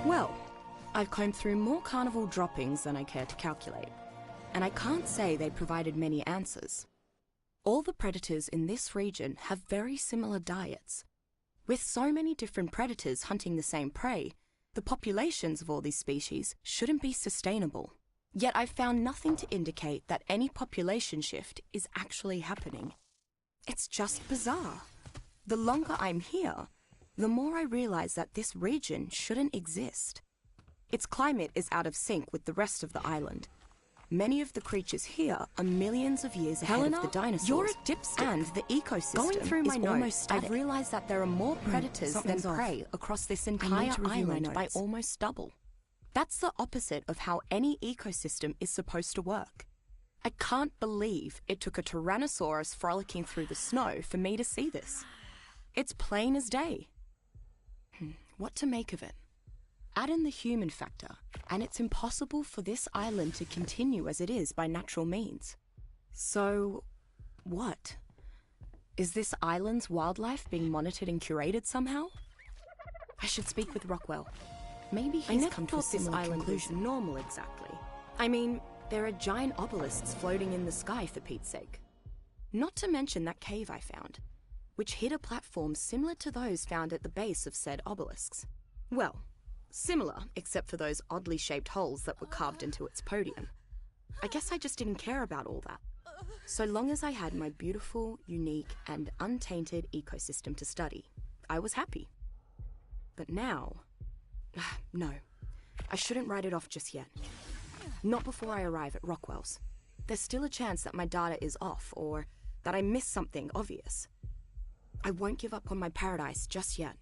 Well, I've combed through more carnival droppings than I care to calculate, and I can't say they provided many answers. All the predators in this region have very similar diets. With so many different predators hunting the same prey, the populations of all these species shouldn't be sustainable. Yet I've found nothing to indicate that any population shift is actually happening. It's just bizarre. The longer I'm here, the more I realize that this region shouldn't exist. Its climate is out of sync with the rest of the island. Many of the creatures here are millions of years ahead of the dinosaurs. You're a dipstick. And the ecosystem Going through my is almost static. I've realized that there are more predators than prey across this entire island by almost double. That's the opposite of how any ecosystem is supposed to work. I can't believe it took a Tyrannosaurus frolicking through the snow for me to see this. It's plain as day. What to make of it? Add in the human factor, and it's impossible for this island to continue as it is by natural means. So, what? Is this island's wildlife being monitored and curated somehow? I should speak with Rockwell. Maybe he's come to a similar conclusion. Normal exactly. I mean, there are giant obelisks floating in the sky for Pete's sake. Not to mention that cave I found, which hid a platform similar to those found at the base of said obelisks. Well, similar, except for those oddly shaped holes that were carved into its podium. I guess I just didn't care about all that. So long as I had my beautiful, unique, and untainted ecosystem to study, I was happy. But now... no, I shouldn't write it off just yet. Not before I arrive at Rockwell's. There's still a chance that my data is off, or that I missed something obvious. I won't give up on my paradise just yet.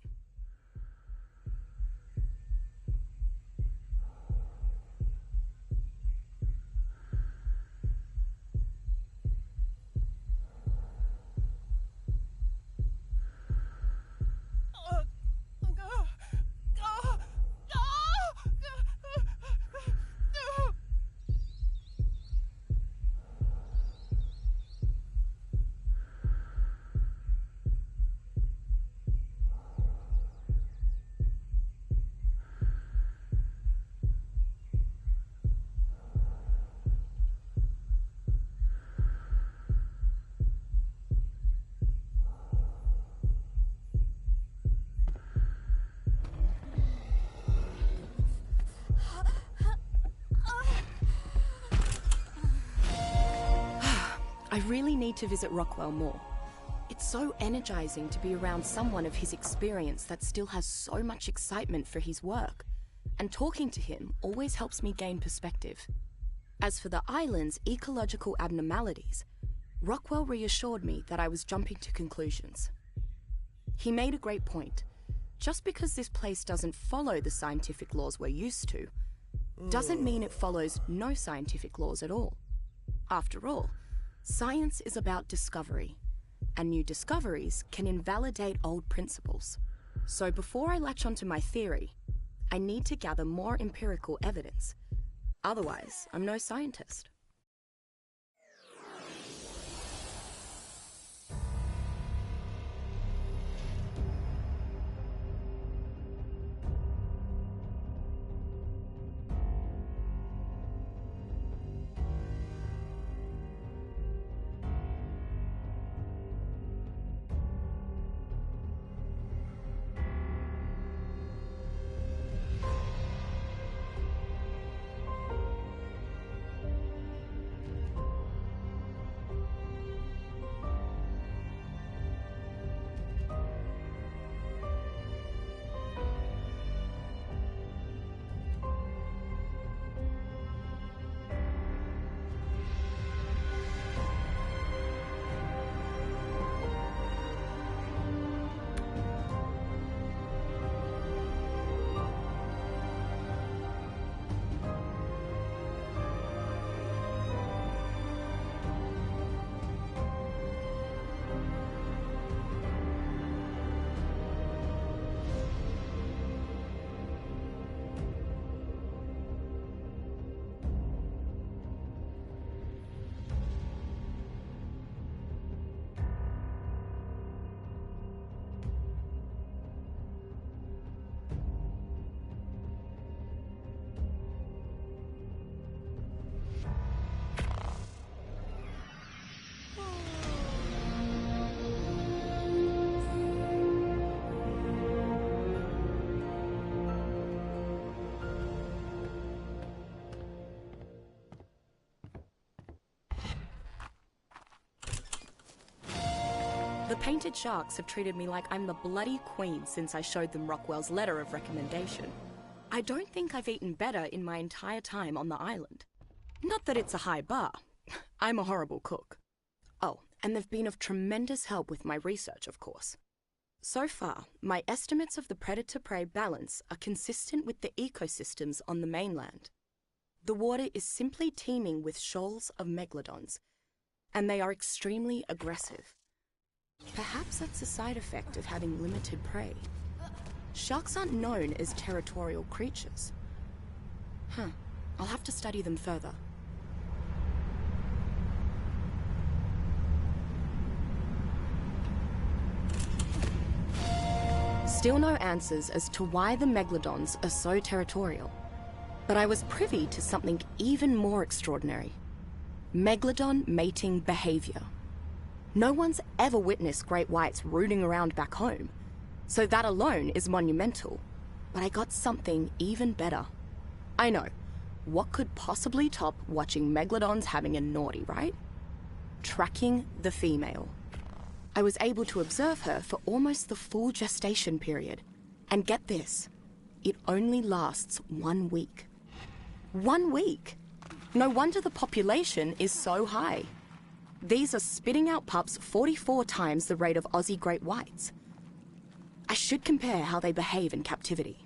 I really need to visit Rockwell more. It's so energizing to be around someone of his experience that still has so much excitement for his work, and talking to him always helps me gain perspective. As for the island's ecological abnormalities, Rockwell reassured me that I was jumping to conclusions. He made a great point. Just because this place doesn't follow the scientific laws we're used to, doesn't mean it follows no scientific laws at all. After all, science is about discovery, and new discoveries can invalidate old principles. So before I latch onto my theory, I need to gather more empirical evidence. Otherwise, I'm no scientist. The painted sharks have treated me like I'm the bloody queen since I showed them Rockwell's letter of recommendation. I don't think I've eaten better in my entire time on the island. Not that it's a high bar. I'm a horrible cook. Oh, and they've been of tremendous help with my research, of course. So far, my estimates of the predator-prey balance are consistent with the ecosystems on the mainland. The water is simply teeming with shoals of megalodons, and they are extremely aggressive. Perhaps that's a side effect of having limited prey. Sharks aren't known as territorial creatures. I'll have to study them further. Still no answers as to why the megalodons are so territorial. But I was privy to something even more extraordinary. Megalodon mating behavior. No one's ever witnessed great whites rooting around back home, so that alone is monumental. But I got something even better. I know, what could possibly top watching megalodons having a naughty, right? Tracking the female. I was able to observe her for almost the full gestation period. And get this, it only lasts 1 week. 1 week! No wonder the population is so high. These are spitting out pups 44 times the rate of Aussie great whites. I should compare how they behave in captivity.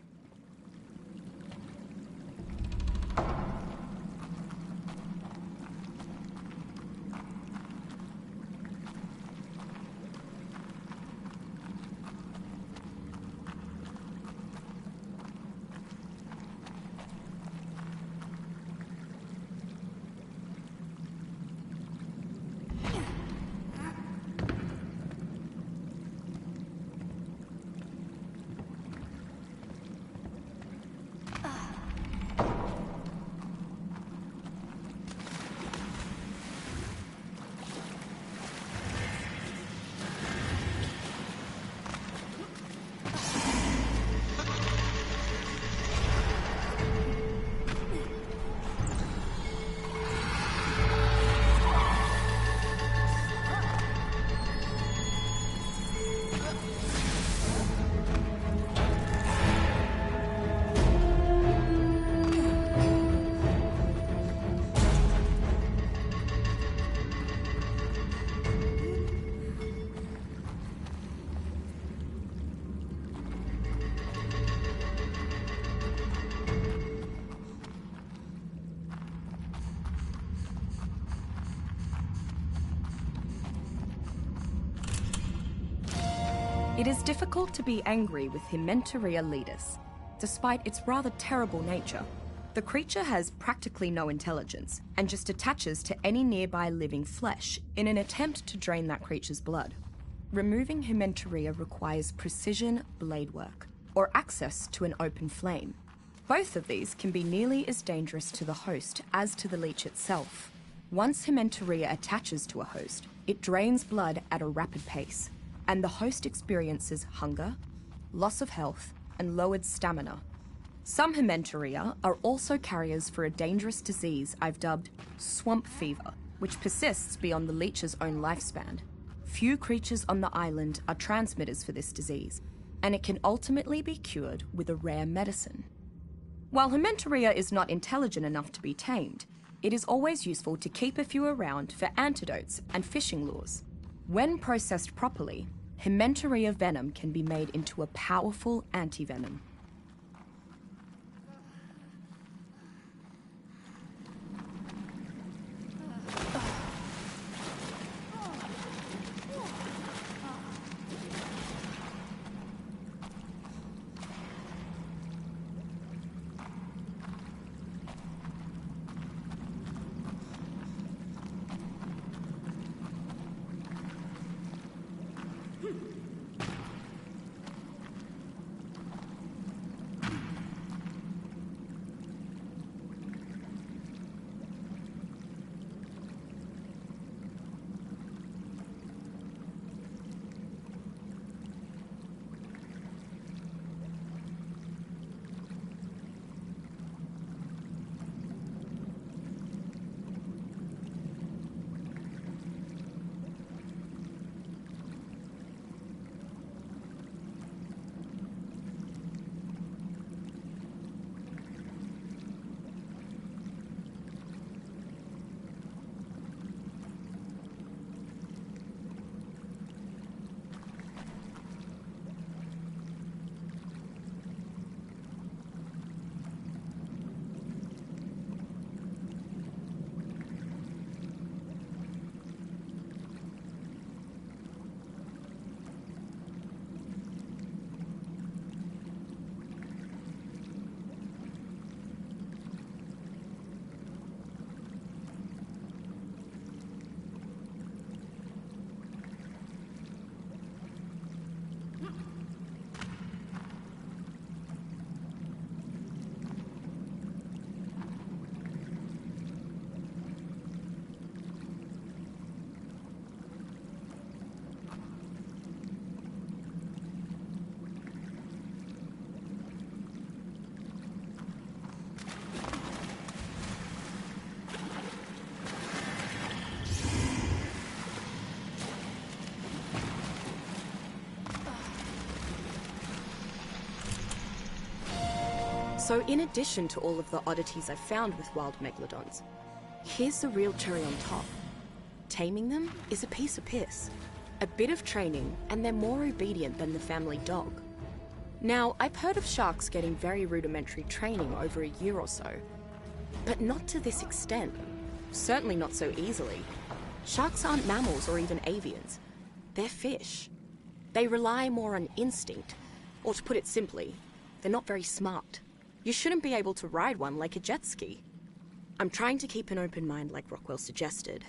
It is difficult to be angry with Hementaria ledus, despite its rather terrible nature. The creature has practically no intelligence and just attaches to any nearby living flesh in an attempt to drain that creature's blood. Removing Hementaria requires precision blade work or access to an open flame. Both of these can be nearly as dangerous to the host as to the leech itself. Once Hementaria attaches to a host, it drains blood at a rapid pace, and the host experiences hunger, loss of health, and lowered stamina. Some Hementaria are also carriers for a dangerous disease I've dubbed swamp fever, which persists beyond the leech's own lifespan. Few creatures on the island are transmitters for this disease, and it can ultimately be cured with a rare medicine. While Hementaria is not intelligent enough to be tamed, it is always useful to keep a few around for antidotes and fishing lures. When processed properly, Hementaria venom can be made into a powerful antivenom. So in addition to all of the oddities I've found with wild megalodons, here's the real cherry on top. Taming them is a piece of piss. A bit of training, and they're more obedient than the family dog. Now, I've heard of sharks getting very rudimentary training over a year or so, but not to this extent. Certainly not so easily. Sharks aren't mammals or even avians. They're fish. They rely more on instinct, or to put it simply, they're not very smart. You shouldn't be able to ride one like a jet ski. I'm trying to keep an open mind like Rockwell suggested,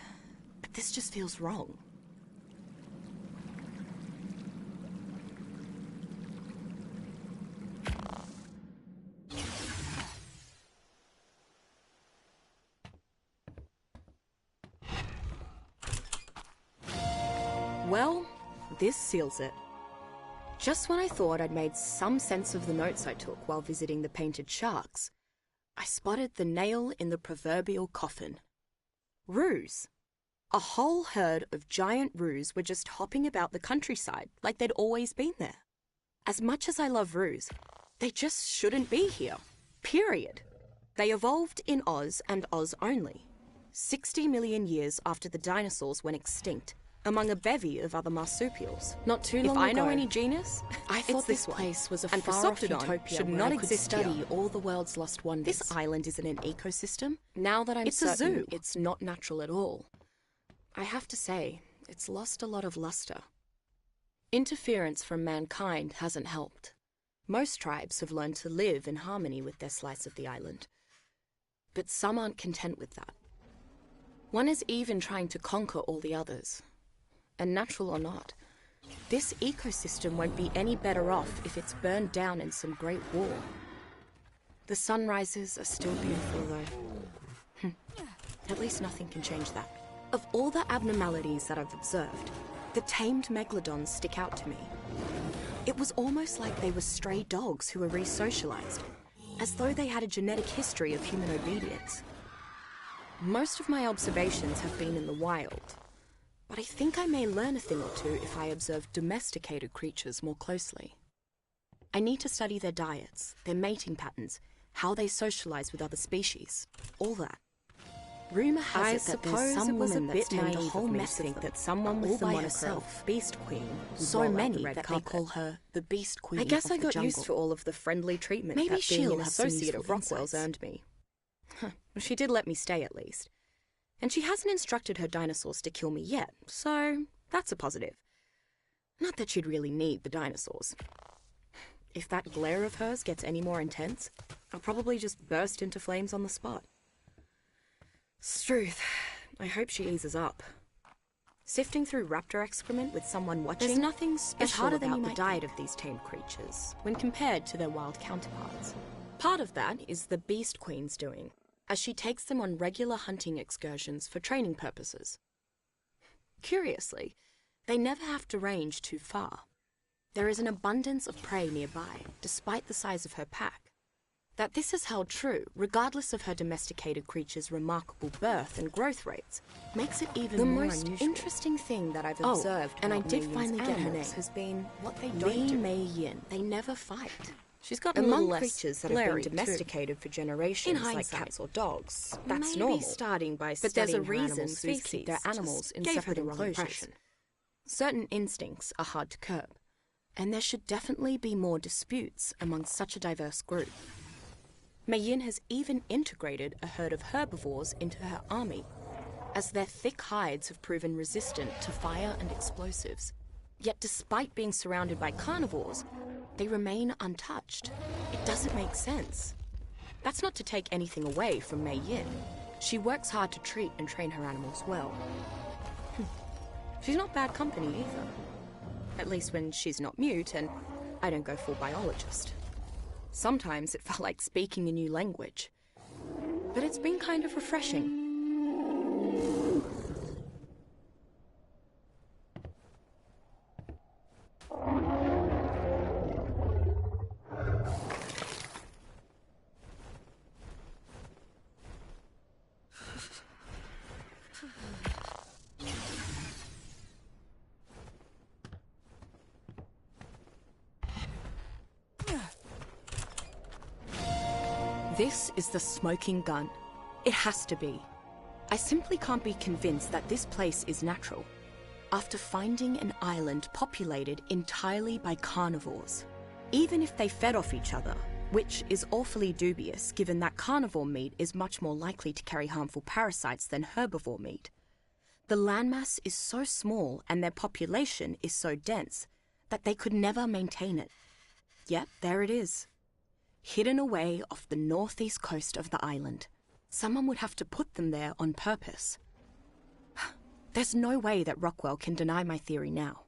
but this just feels wrong. Well, this seals it. Just when I thought I'd made some sense of the notes I took while visiting the painted sharks, I spotted the nail in the proverbial coffin. Roos. A whole herd of giant roos were just hopping about the countryside like they'd always been there. As much as I love roos, they just shouldn't be here. Period. They evolved in Oz and Oz only, 60 million years after the dinosaurs went extinct, among a bevy of other marsupials. Not too long ago, if I know any genus, I thought this place was a far-off utopia should not exist study all the world's lost wonders. This island isn't an ecosystem. Now that I'm certain, a zoo. It's not natural at all. I have to say, it's lost a lot of luster. Interference from mankind hasn't helped. Most tribes have learned to live in harmony with their slice of the island. But some aren't content with that. One is even trying to conquer all the others. And natural or not, this ecosystem won't be any better off if it's burned down in some great war. The sunrises are still beautiful, though. At least nothing can change that. Of all the abnormalities that I've observed, the tamed megalodons stick out to me. It was almost like they were stray dogs who were re-socialized, as though they had a genetic history of human obedience. Most of my observations have been in the wild, but I think I may learn a thing or two if I observe domesticated creatures more closely. I need to study their diets, their mating patterns, how they socialize with other species, all that. Rumor has it that there's some woman that's tamed a whole mess of them, that someone with the moniker Beast Queen, so many that they call her the Beast Queen. I guess I got used to all of the friendly treatment maybe that being an associate of Rockwell's earned me. She did let me stay at least. And she hasn't instructed her dinosaurs to kill me yet, so that's a positive. Not that she'd really need the dinosaurs. If that glare of hers gets any more intense, I'll probably just burst into flames on the spot. Struth, I hope she eases up. Sifting through raptor excrement with someone watching, there's nothing special about the diet of these tamed creatures when compared to their wild counterparts. Part of that is the Beast Queen's doing, as she takes them on regular hunting excursions for training purposes. Curiously, they never have to range too far. There is an abundance of prey nearby, despite the size of her pack. That this is held true, regardless of her domesticated creature's remarkable birth and growth rates, makes it even more unusual. The most interesting thing that I've observed, and I did finally get her name, has been what they don't do. Mei Yin. They never fight. She's got among creatures that have been domesticated for generations, like cats or dogs. That's normal. Starting by but there's a reason species keep their animals in separate enclosures. Certain instincts are hard to curb, and there should definitely be more disputes among such a diverse group. Mei Yin has even integrated a herd of herbivores into her army, as their thick hides have proven resistant to fire and explosives. Yet despite being surrounded by carnivores, they remain untouched. It doesn't make sense. That's not to take anything away from Mei Yin. She works hard to treat and train her animals well. She's not bad company either. At least when she's not mute and I don't go full biologist. Sometimes it felt like speaking a new language. But it's been kind of refreshing. This is the smoking gun. It has to be. I simply can't be convinced that this place is natural. After finding an island populated entirely by carnivores, even if they fed off each other, which is awfully dubious given that carnivore meat is much more likely to carry harmful parasites than herbivore meat, the landmass is so small and their population is so dense that they could never maintain it. Yet there it is, hidden away off the northeast coast of the island. Someone would have to put them there on purpose. There's no way that Rockwell can deny my theory now.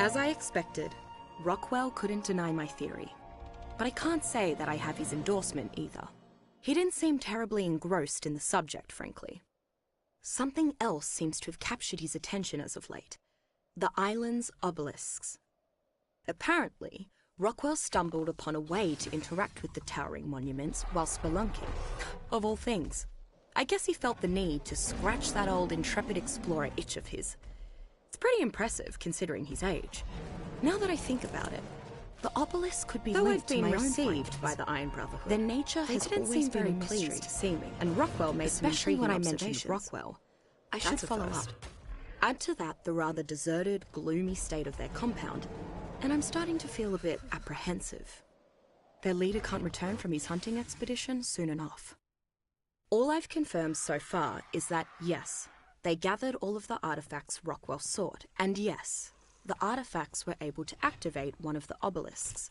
As I expected, Rockwell couldn't deny my theory. But I can't say that I have his endorsement either. He didn't seem terribly engrossed in the subject, frankly. Something else seems to have captured his attention as of late. The island's obelisks. Apparently, Rockwell stumbled upon a way to interact with the towering monuments while spelunking. Of all things. I guess he felt the need to scratch that old intrepid explorer itch of his. It's pretty impressive, considering his age. Now that I think about it, the obelisk could be linked to my own received by the Iron Brotherhood. Their nature has always been very pleased to see me, and Rockwell made some intriguing observations. Rockwell, I should follow up. Add to that the rather deserted, gloomy state of their compound, and I'm starting to feel a bit apprehensive. Their leader can't return from his hunting expedition soon enough. All I've confirmed so far is that, yes, they gathered all of the artifacts Rockwell sought, and yes, the artifacts were able to activate one of the obelisks.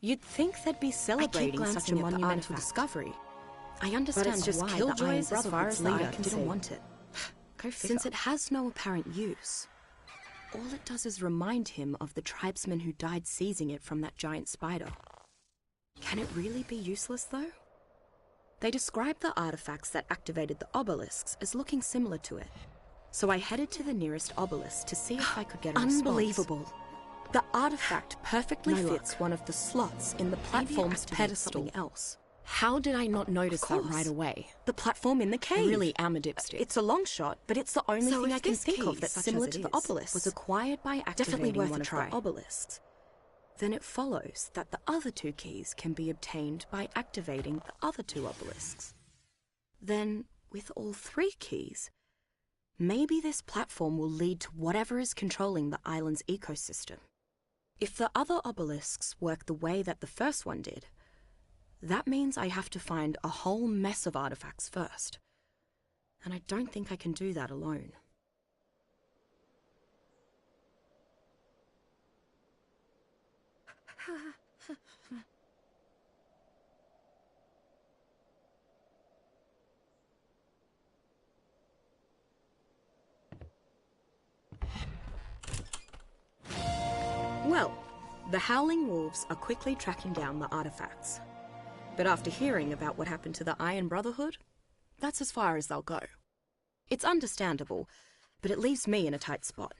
You'd think they'd be celebrating such a monumental discovery. I understand just why the Iron Brotherhood's leader didn't want it. Since it has no apparent use, all it does is remind him of the tribesmen who died seizing it from that giant spider. Can it really be useless, though? They described the artifacts that activated the obelisks as looking similar to it. So I headed to the nearest obelisk to see if I could get a response. Unbelievable. The artifact perfectly fits one of the slots in the platform's pedestal. Else. How did I not notice that right away? The platform in the cave. I really am a dipstick. It's a long shot, but it's the only thing I can think of that's similar to the obelisk. Was acquired by activating one of the obelisks. Then it follows that the other two keys can be obtained by activating the other two obelisks. Then, with all three keys, maybe this platform will lead to whatever is controlling the island's ecosystem. If the other obelisks work the way that the first one did, that means I have to find a whole mess of artifacts first. And I don't think I can do that alone. Well, the Howling Wolves are quickly tracking down the artifacts. But after hearing about what happened to the Iron Brotherhood, that's as far as they'll go. It's understandable, but it leaves me in a tight spot.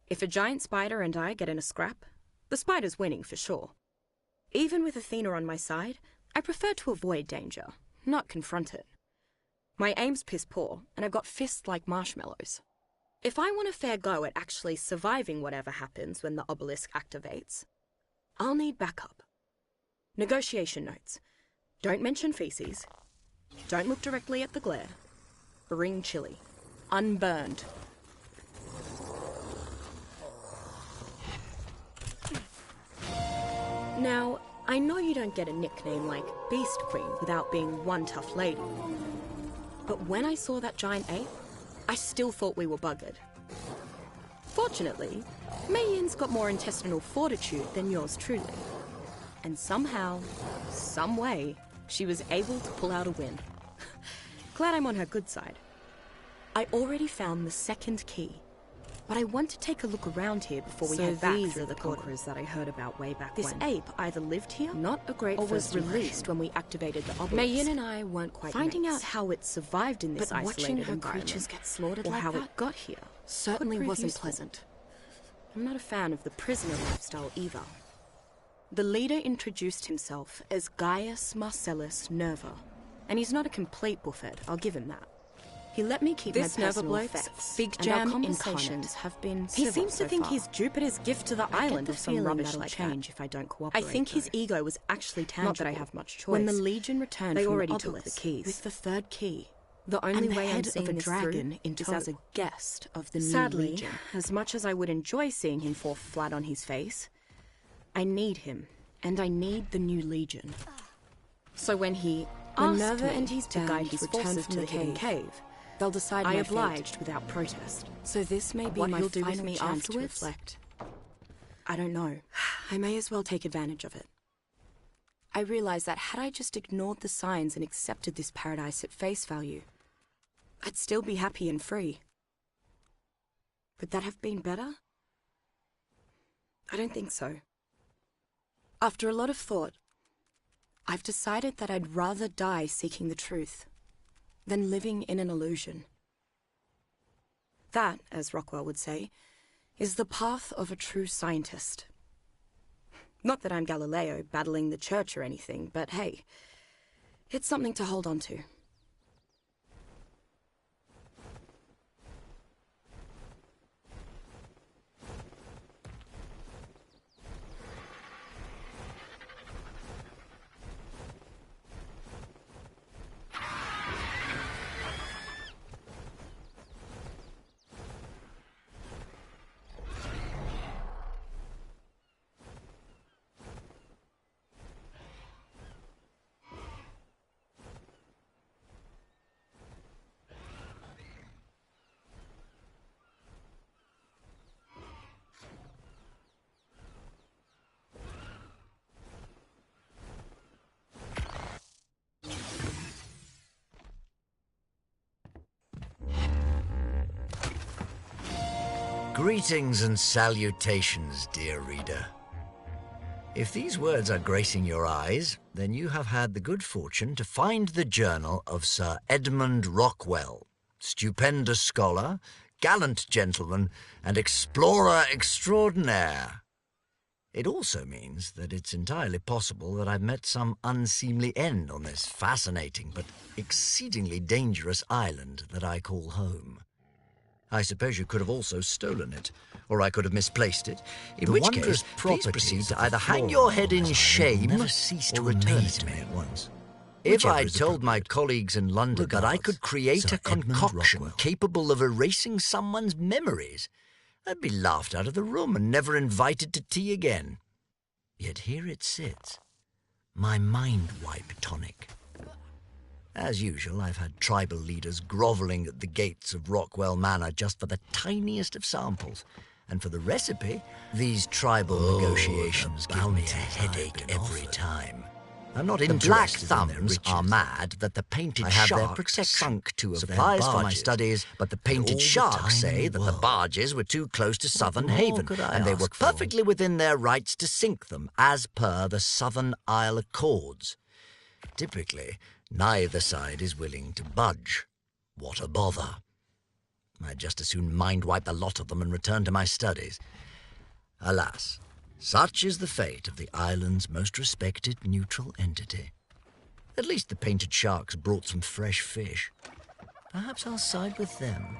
If a giant spider and I get in a scrap, the spider's winning for sure. Even with Athena on my side, I prefer to avoid danger, not confront it. My aim's piss poor, and I've got fists like marshmallows. If I want a fair go at actually surviving whatever happens when the obelisk activates, I'll need backup. Negotiation notes. Don't mention feces. Don't look directly at the glare. Bring chili. Unburned. Now, I know you don't get a nickname like Beast Queen without being one tough lady. But when I saw that giant ape, I still thought we were buggered. Fortunately, Mei Yin's got more intestinal fortitude than yours truly. And somehow, some way, she was able to pull out a win. Glad I'm on her good side. I already found the second key, but I want to take a look around here before we head back through the conquerors that I heard about way back when. This ape either lived here, not a great, or was released when we activated the obelisk. Mei Yin and I weren't quite finding out how it survived in this isolated environment, creatures get slaughtered or like how it got here certainly wasn't pleasant. I'm not a fan of the prisoner lifestyle either. The leader introduced himself as Gaius Marcellus Nerva, and he's not a complete buffet, I'll give him that. He let me keep my personal effects, Big Jam conversations have been civil. He seems to think he's Jupiter's gift to the island or some rubbish like change if I don't cooperate. I think his ego was actually tangible. Not that I have much choice. When the Legion returned, they already took the keys with the third key. The only way I'm seeing this dragon is as a guest of the new Legion. As much as I would enjoy seeing him fall flat on his face, I need him, and I need the new Legion. So when he asked me to guide his forces to the hidden cave, they'll decide I obliged without protest. So this may be my final chance to reflect. I don't know. I may as well take advantage of it. I realized that had I just ignored the signs and accepted this paradise at face value, I'd still be happy and free. Would that have been better? I don't think so. After a lot of thought, I've decided that I'd rather die seeking the truth than living in an illusion. That, as Rockwell would say, is the path of a true scientist. Not that I'm Galileo battling the church or anything, but hey, it's something to hold on to. Greetings and salutations, dear reader. If these words are gracing your eyes, then you have had the good fortune to find the journal of Sir Edmund Rockwell, stupendous scholar, gallant gentleman, and explorer extraordinaire. It also means that it's entirely possible that I've met some unseemly end on this fascinating but exceedingly dangerous island that I call home. I suppose you could have also stolen it, or I could have misplaced it, in which case, please proceed to either hang your head in shame or return it to me at once. If I'd told my colleagues in London that I could create a concoction capable of erasing someone's memories, I'd be laughed out of the room and never invited to tea again. Yet here it sits, my mind wipe tonic. As usual, I've had tribal leaders grovelling at the gates of Rockwell Manor just for the tiniest of samples. And for the recipe, these tribal negotiations give me a headache every time. I'm not interested. The Black Thumbs are mad that the painted sharks sunk two of their barges for my studies, but the painted sharks say that the barges were too close to Southern Haven, and they were perfectly within their rights to sink them, as per the Southern Isle Accords. Typically, neither side is willing to budge. What a bother. I'd just as soon mind-wipe the lot of them and return to my studies. Alas, such is the fate of the island's most respected neutral entity. At least the painted sharks brought some fresh fish. Perhaps I'll side with them.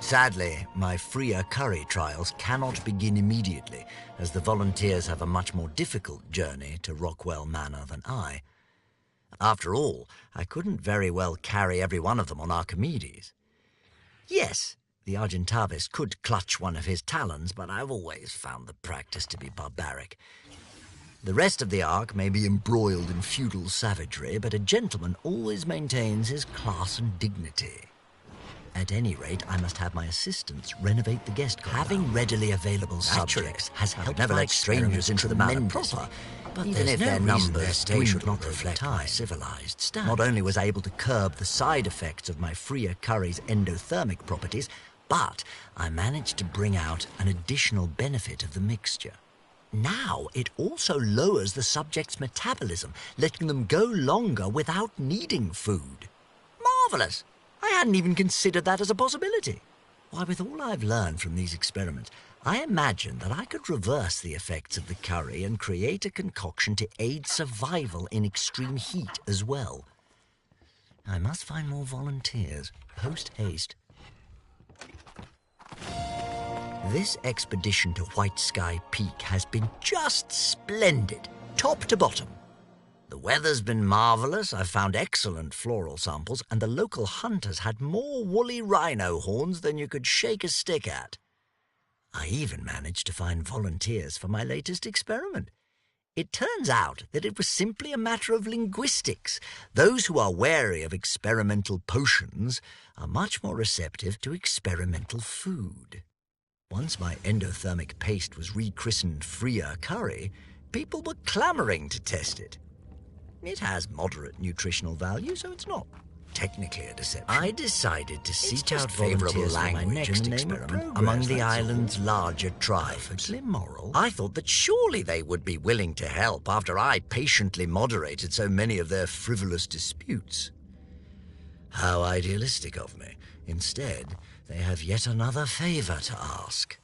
Sadly, my Freer Curry trials cannot begin immediately, as the volunteers have a much more difficult journey to Rockwell Manor than I. After all, I couldn't very well carry every one of them on Archimedes. Yes, the Argentavis could clutch one of his talons, but I've always found the practice to be barbaric. The rest of the Ark may be embroiled in feudal savagery, but a gentleman always maintains his class and dignity. At any rate, I must have my assistants renovate the guest compound. Having readily available subjects has helped never let strangers into the manor proper, but even if their numbers should not reflect my civilized standards. Not only was I able to curb the side effects of my Freer Curry's endothermic properties, but I managed to bring out an additional benefit of the mixture. Now it also lowers the subject's metabolism, letting them go longer without needing food. Marvelous! I hadn't even considered that as a possibility. Why, with all I've learned from these experiments, I imagine that I could reverse the effects of the curry and create a concoction to aid survival in extreme heat as well. I must find more volunteers, post-haste. This expedition to White Sky Peak has been just splendid, top to bottom. The weather's been marvelous, I've found excellent floral samples, and the local hunters had more woolly rhino horns than you could shake a stick at. I even managed to find volunteers for my latest experiment. It turns out that it was simply a matter of linguistics. Those who are wary of experimental potions are much more receptive to experimental food. Once my endothermic paste was rechristened Freer Curry, people were clamoring to test it. It has moderate nutritional value, so it's not technically a deception. I decided to seek out favorable language in the name of progress among the island's larger tribes. Perfectly immoral. I thought that surely they would be willing to help after I patiently moderated so many of their frivolous disputes. How idealistic of me. Instead, they have yet another favor to ask.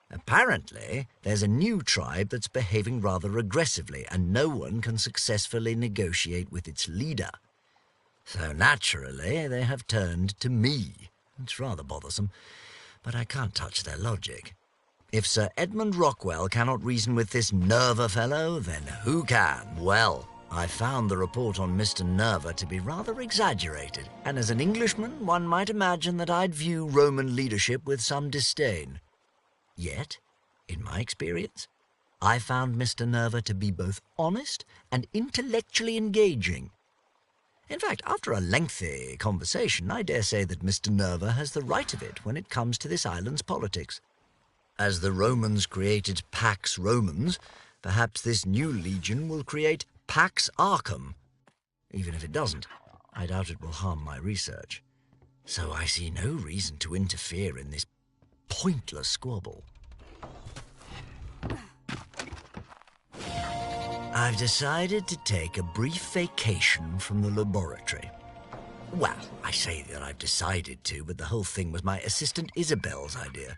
Apparently, there's a new tribe that's behaving rather aggressively, and no one can successfully negotiate with its leader. So naturally, they have turned to me. It's rather bothersome, but I can't touch their logic. If Sir Edmund Rockwell cannot reason with this Nerva fellow, then who can? Well, I found the report on Mr. Nerva to be rather exaggerated, and as an Englishman, one might imagine that I'd view Roman leadership with some disdain. Yet, in my experience, I found Mr. Nerva to be both honest and intellectually engaging. In fact, after a lengthy conversation, I dare say that Mr. Nerva has the right of it when it comes to this island's politics. As the Romans created Pax Romans, perhaps this new legion will create Pax Arcum. Even if it doesn't, I doubt it will harm my research. So I see no reason to interfere in this pointless squabble. I've decided to take a brief vacation from the laboratory. Well, I say that I've decided to, but the whole thing was my assistant Isabel's idea.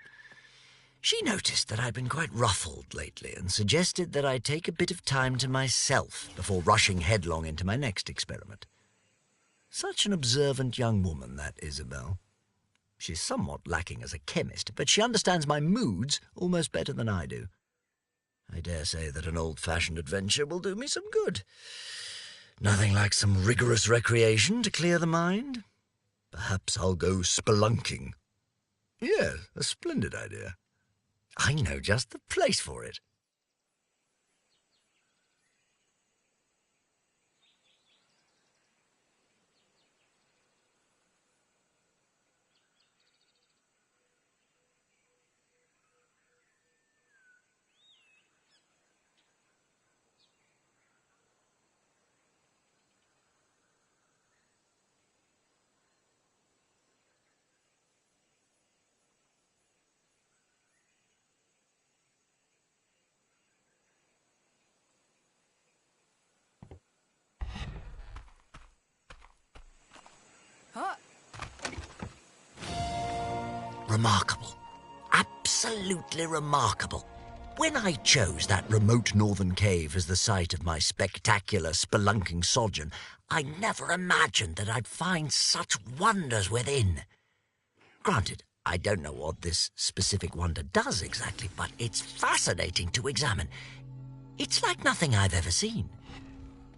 She noticed that I'd been quite ruffled lately and suggested that I take a bit of time to myself before rushing headlong into my next experiment. Such an observant young woman, that Isabel. She's somewhat lacking as a chemist, but she understands my moods almost better than I do. I dare say that an old-fashioned adventure will do me some good. Nothing like some rigorous recreation to clear the mind. Perhaps I'll go spelunking. Yes, a splendid idea. I know just the place for it. Remarkable. Absolutely remarkable. When I chose that remote northern cave as the site of my spectacular spelunking sojourn, I never imagined that I'd find such wonders within. Granted, I don't know what this specific wonder does exactly, but it's fascinating to examine. It's like nothing I've ever seen.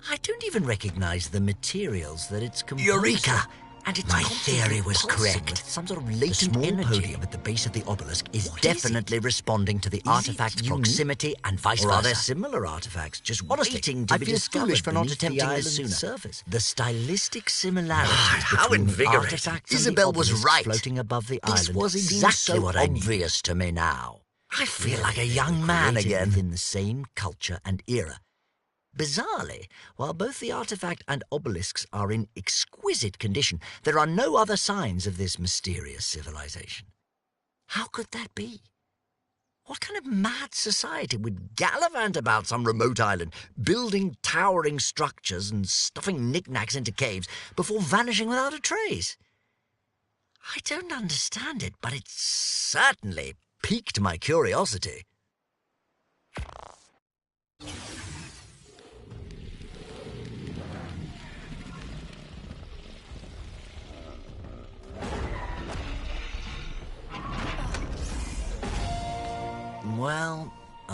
I don't even recognize the materials that it's composed. Eureka! And it's my theory was correct. Some sort of latent energy podium at the base of the obelisk is definitely responding to the artifact's proximity and vice versa. Or are there similar artifacts just waiting to be discovered for not attempting this sooner? Surface. The stylistic similarities between the artifacts and Isabel was right. Floating above the island. This was exactly what I needed. Obvious to me now. I feel like a young man again within the same culture and era. Bizarrely, while both the artifact and obelisks are in exquisite condition, there are no other signs of this mysterious civilization. How could that be? What kind of mad society would gallivant about some remote island, building towering structures and stuffing knickknacks into caves before vanishing without a trace? I don't understand it, but it certainly piqued my curiosity.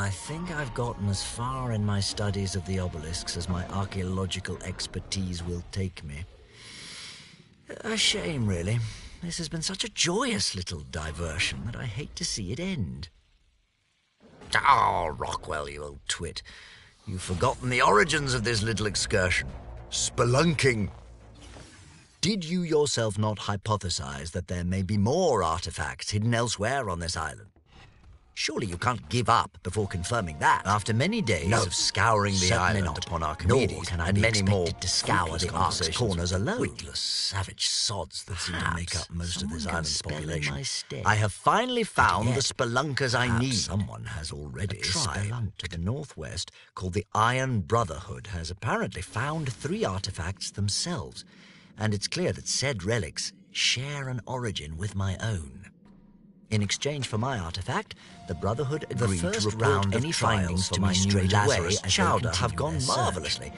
I think I've gotten as far in my studies of the obelisks as my archaeological expertise will take me. A shame, really. This has been such a joyous little diversion that I hate to see it end. Oh, Rockwell, you old twit. You've forgotten the origins of this little excursion. Spelunking. Did you yourself not hypothesize that there may be more artifacts hidden elsewhere on this island? Surely you can't give up before confirming that. After many days of scouring the island upon Archimedes, and many more to scour the Ark's corners alone, witless, savage sods that seem to make up most of this island's population, I have finally found the spelunkers I need. Someone has already. A tribe to the northwest called the Iron Brotherhood has apparently found 3 artifacts themselves, and it's clear that said relics share an origin with my own. In exchange for my artifact, the Brotherhood agreed to report any findings to me straight away as Chowder have gone marvelously.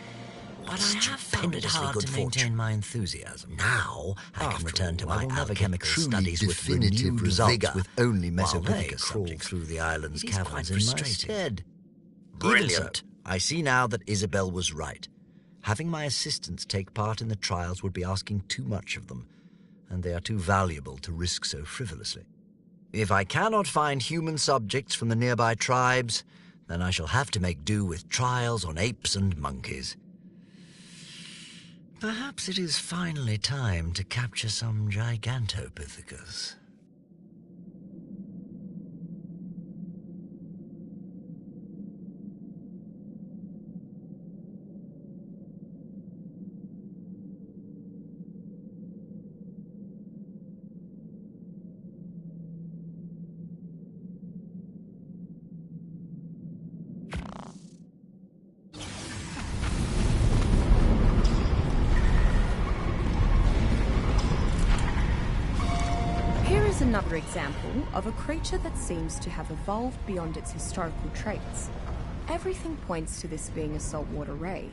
But I have found it hard to maintain my enthusiasm. Now I can return to my alchemical studies with renewed results, with only Mesopithecus crawl through the island's caverns in my stead. Brilliant! I see now that Isabel was right. Having my assistants take part in the trials would be asking too much of them, and they are too valuable to risk so frivolously. If I cannot find human subjects from the nearby tribes, then I shall have to make do with trials on apes and monkeys. Perhaps it is finally time to capture some Gigantopithecus. Another example of a creature that seems to have evolved beyond its historical traits. Everything points to this being a saltwater ray,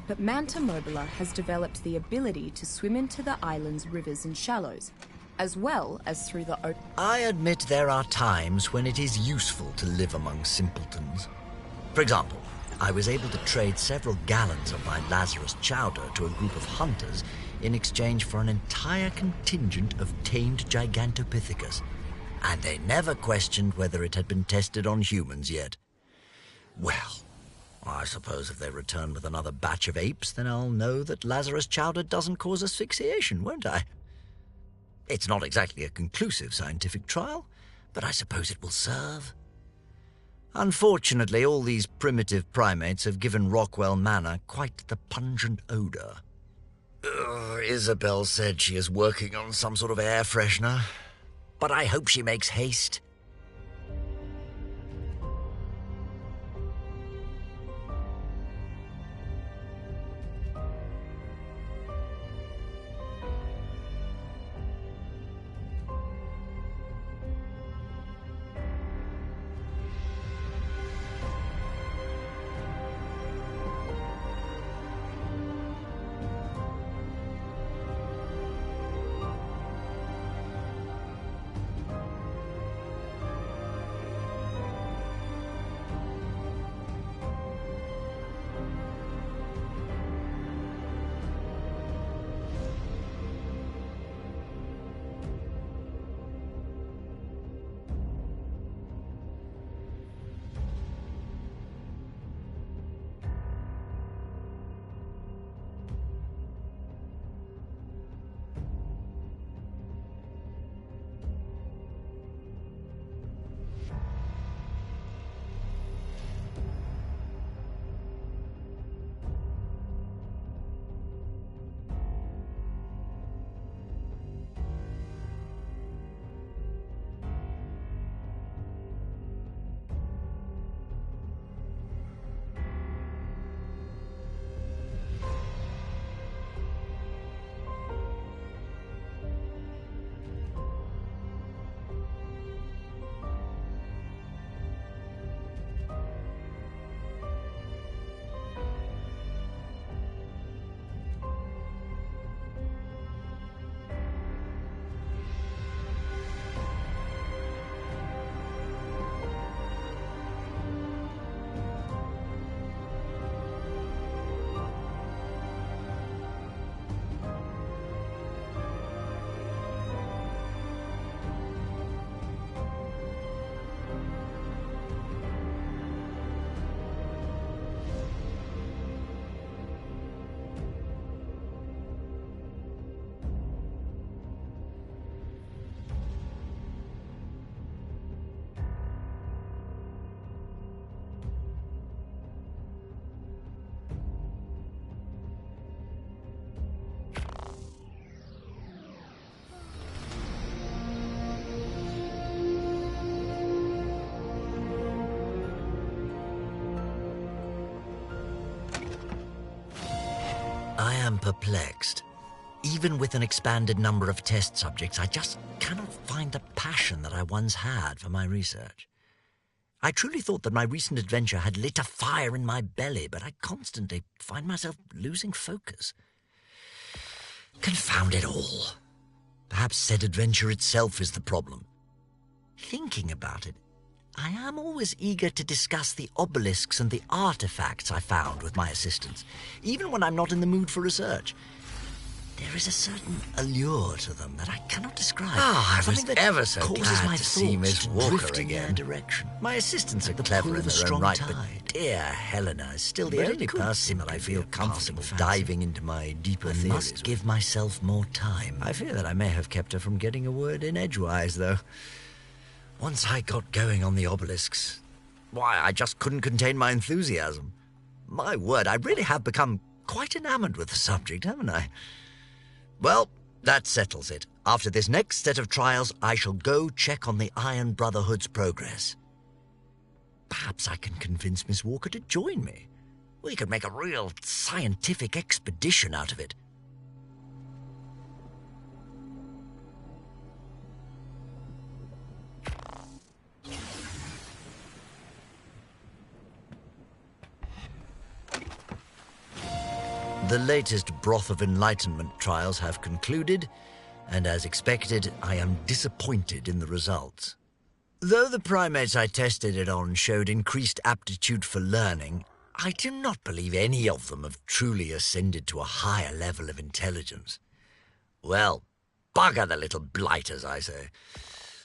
but Manta mobila has developed the ability to swim into the island's rivers and shallows, as well as through the open. I admit there are times when it is useful to live among simpletons. For example, I was able to trade several gallons of my Lazarus chowder to a group of hunters in exchange for an entire contingent of tamed Gigantopithecus, and they never questioned whether it had been tested on humans yet. Well, I suppose if they return with another batch of apes, then I'll know that Lazarus chowder doesn't cause asphyxiation, won't I? It's not exactly a conclusive scientific trial, but I suppose it will serve. Unfortunately, all these primitive primates have given Rockwell Manor quite the pungent odor. Isabel said she is working on some sort of air freshener, but I hope she makes haste. am perplexed. Even with an expanded number of test subjects, I just cannot find the passion that I once had for my research. I truly thought that my recent adventure had lit a fire in my belly, but I constantly find myself losing focus. Confound it all. Perhaps said adventure itself is the problem. Thinking about it, I am always eager to discuss the obelisks and the artifacts I found with my assistants, even when I'm not in the mood for research. There is a certain allure to them that I cannot describe. I was Something that ever so causes glad my to see Miss thoughts to Walker drift in again. their direction. My assistants are clever in their own right, but dear Helena is still the only person that I feel comfortable diving into my deeper theories. I must give myself more time. I fear that I may have kept her from getting a word in edgewise, though. Once I got going on the obelisks, why, I just couldn't contain my enthusiasm. My word, I really have become quite enamored with the subject, haven't I? Well, that settles it. After this next set of trials, I shall go check on the Iron Brotherhood's progress. Perhaps I can convince Miss Walker to join me. We could make a real scientific expedition out of it. The latest Broth of Enlightenment trials have concluded, and as expected, I am disappointed in the results. Though the primates I tested it on showed increased aptitude for learning, I do not believe any of them have truly ascended to a higher level of intelligence. Well, bugger the little blighters, I say.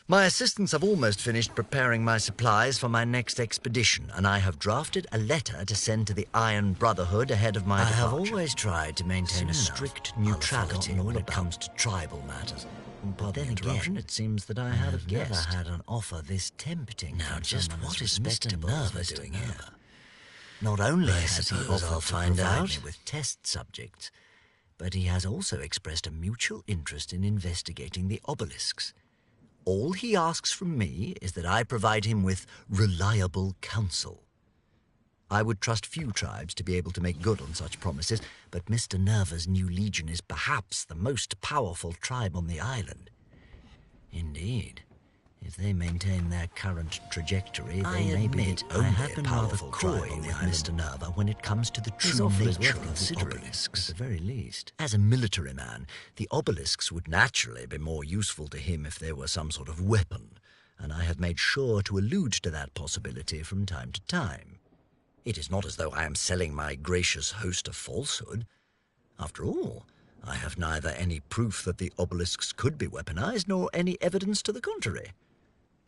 My assistants have almost finished preparing my supplies for my next expedition, and I have drafted a letter to send to the Iron Brotherhood ahead of my departure. I have always tried to maintain a strict neutrality when it comes to tribal matters. But then again, it seems that I have never had an offer this tempting. Now, just what is Mr. Nerva doing here? Not only has he offered to provide me with test subjects, but he has also expressed a mutual interest in investigating the obelisks. All he asks from me is that I provide him with reliable counsel. I would trust few tribes to be able to make good on such promises, but Mr. Nerva's new legion is perhaps the most powerful tribe on the island. Indeed, if they maintain their current trajectory, they may be the only powerful tribe on the island. Mr. Nerva when it comes to the true nature of the obelisks, at the very least. As a military man, the obelisks would naturally be more useful to him if they were some sort of weapon, and I have made sure to allude to that possibility from time to time. It is not as though I am selling my gracious host a falsehood. After all, I have neither any proof that the obelisks could be weaponized, nor any evidence to the contrary.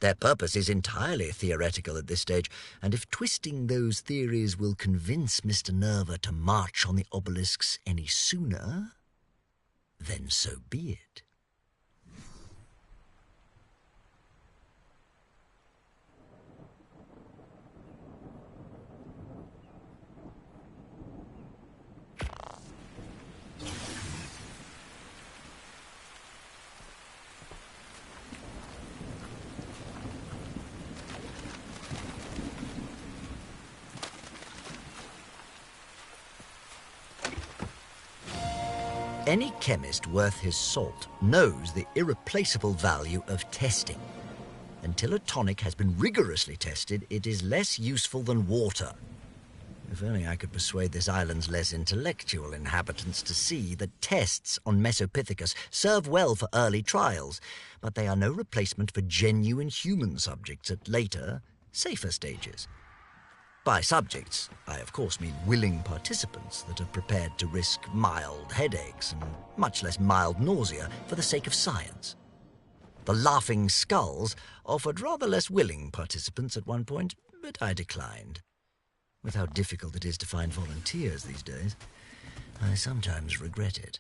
Their purpose is entirely theoretical at this stage, and if twisting those theories will convince Mr. Nerva to march on the obelisks any sooner, then so be it. Any chemist worth his salt knows the irreplaceable value of testing. Until a tonic has been rigorously tested, it is less useful than water. If only I could persuade this island's less intellectual inhabitants to see that tests on Mesopithecus serve well for early trials, but they are no replacement for genuine human subjects at later, safer stages. By subjects, I of course mean willing participants that are prepared to risk mild headaches and much less mild nausea for the sake of science. The Laughing Skulls offered rather less willing participants at one point, but I declined. With how difficult it is to find volunteers these days, I sometimes regret it.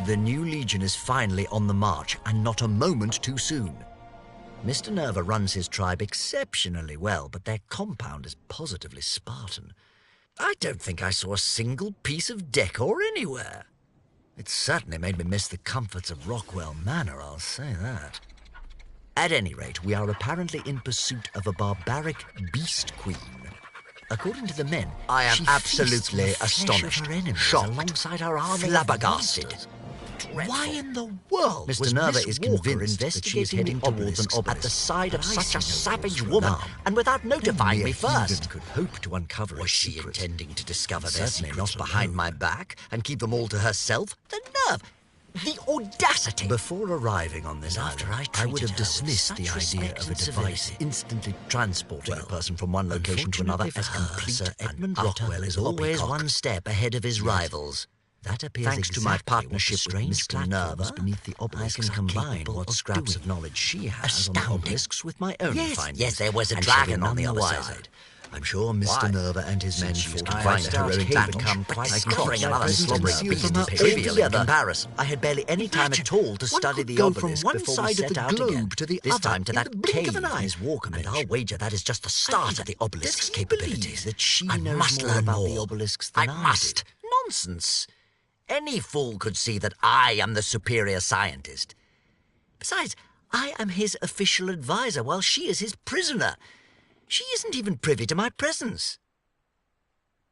The new Legion is finally on the march, and not a moment too soon. Mr. Nerva runs his tribe exceptionally well, but their compound is positively Spartan. I don't think I saw a single piece of decor anywhere. It certainly made me miss the comforts of Rockwell Manor, I'll say that. At any rate, we are apparently in pursuit of a barbaric beast queen. According to the men, I am absolutely astonished, shocked, alongside her flabbergasted. Why in the world Mr. Nerva is convinced that she is heading towards an obelisk at the side of such a savage woman, and without notifying me first? Could hope to uncover. Was she intending to discover their secrets not behind my back and keep them all to herself? The nerve! The audacity! Before arriving on this island, I would have dismissed the idea of a device instantly transporting a person from one location to another as complete. Sir Edmund Rockwell is always one step ahead of his rivals. That appears thanks to my partnership with Mr. Nerva beneath the obelisk, I can combine what scraps of knowledge she has on the obelisks with my own findings. Yes, there was a dragon on the other side. I'm sure Mr. Nerva and his men fought to find a heroic battle, quite covering another slobbering beast trivial in comparison. I had barely any time at all to study the obelisk from one side of the globe to the other. This time to that cave in his walk, and I'll wager that is just the start of the obelisk's capabilities. That she knows more about the obelisks than I must. Nonsense. Any fool could see that I am the superior scientist. Besides, I am his official advisor while she is his prisoner. She isn't even privy to my presence.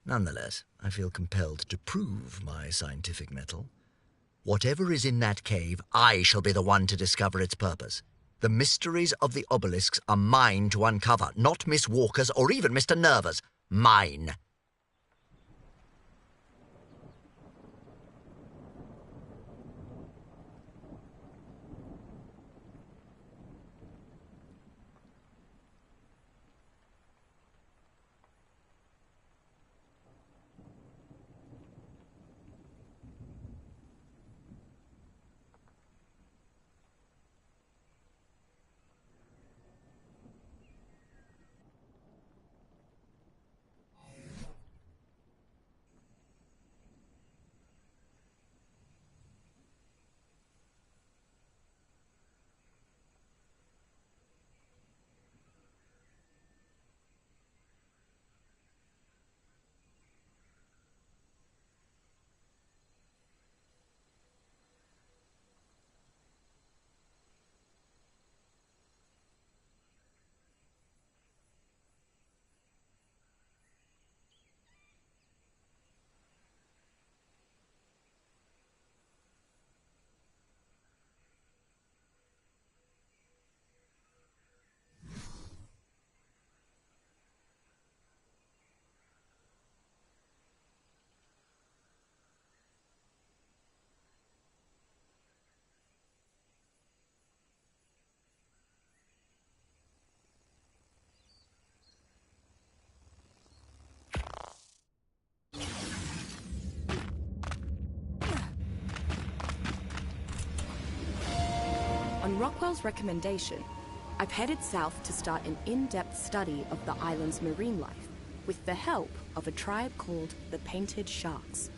Nonetheless, I feel compelled to prove my scientific mettle. Whatever is in that cave, I shall be the one to discover its purpose. The mysteries of the obelisks are mine to uncover, not Miss Walker's or even Mr. Nerva's. Mine. On Rockwell's recommendation, I've headed south to start an in-depth study of the island's marine life, with the help of a tribe called the Painted Sharks.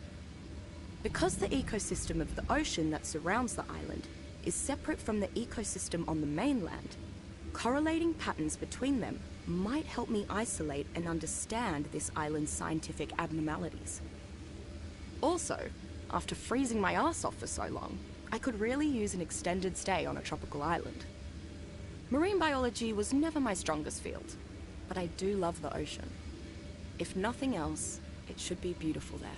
Because the ecosystem of the ocean that surrounds the island is separate from the ecosystem on the mainland, correlating patterns between them might help me isolate and understand this island's scientific abnormalities. Also, after freezing my ass off for so long, I could really use an extended stay on a tropical island. Marine biology was never my strongest field, but I do love the ocean. If nothing else, it should be beautiful there.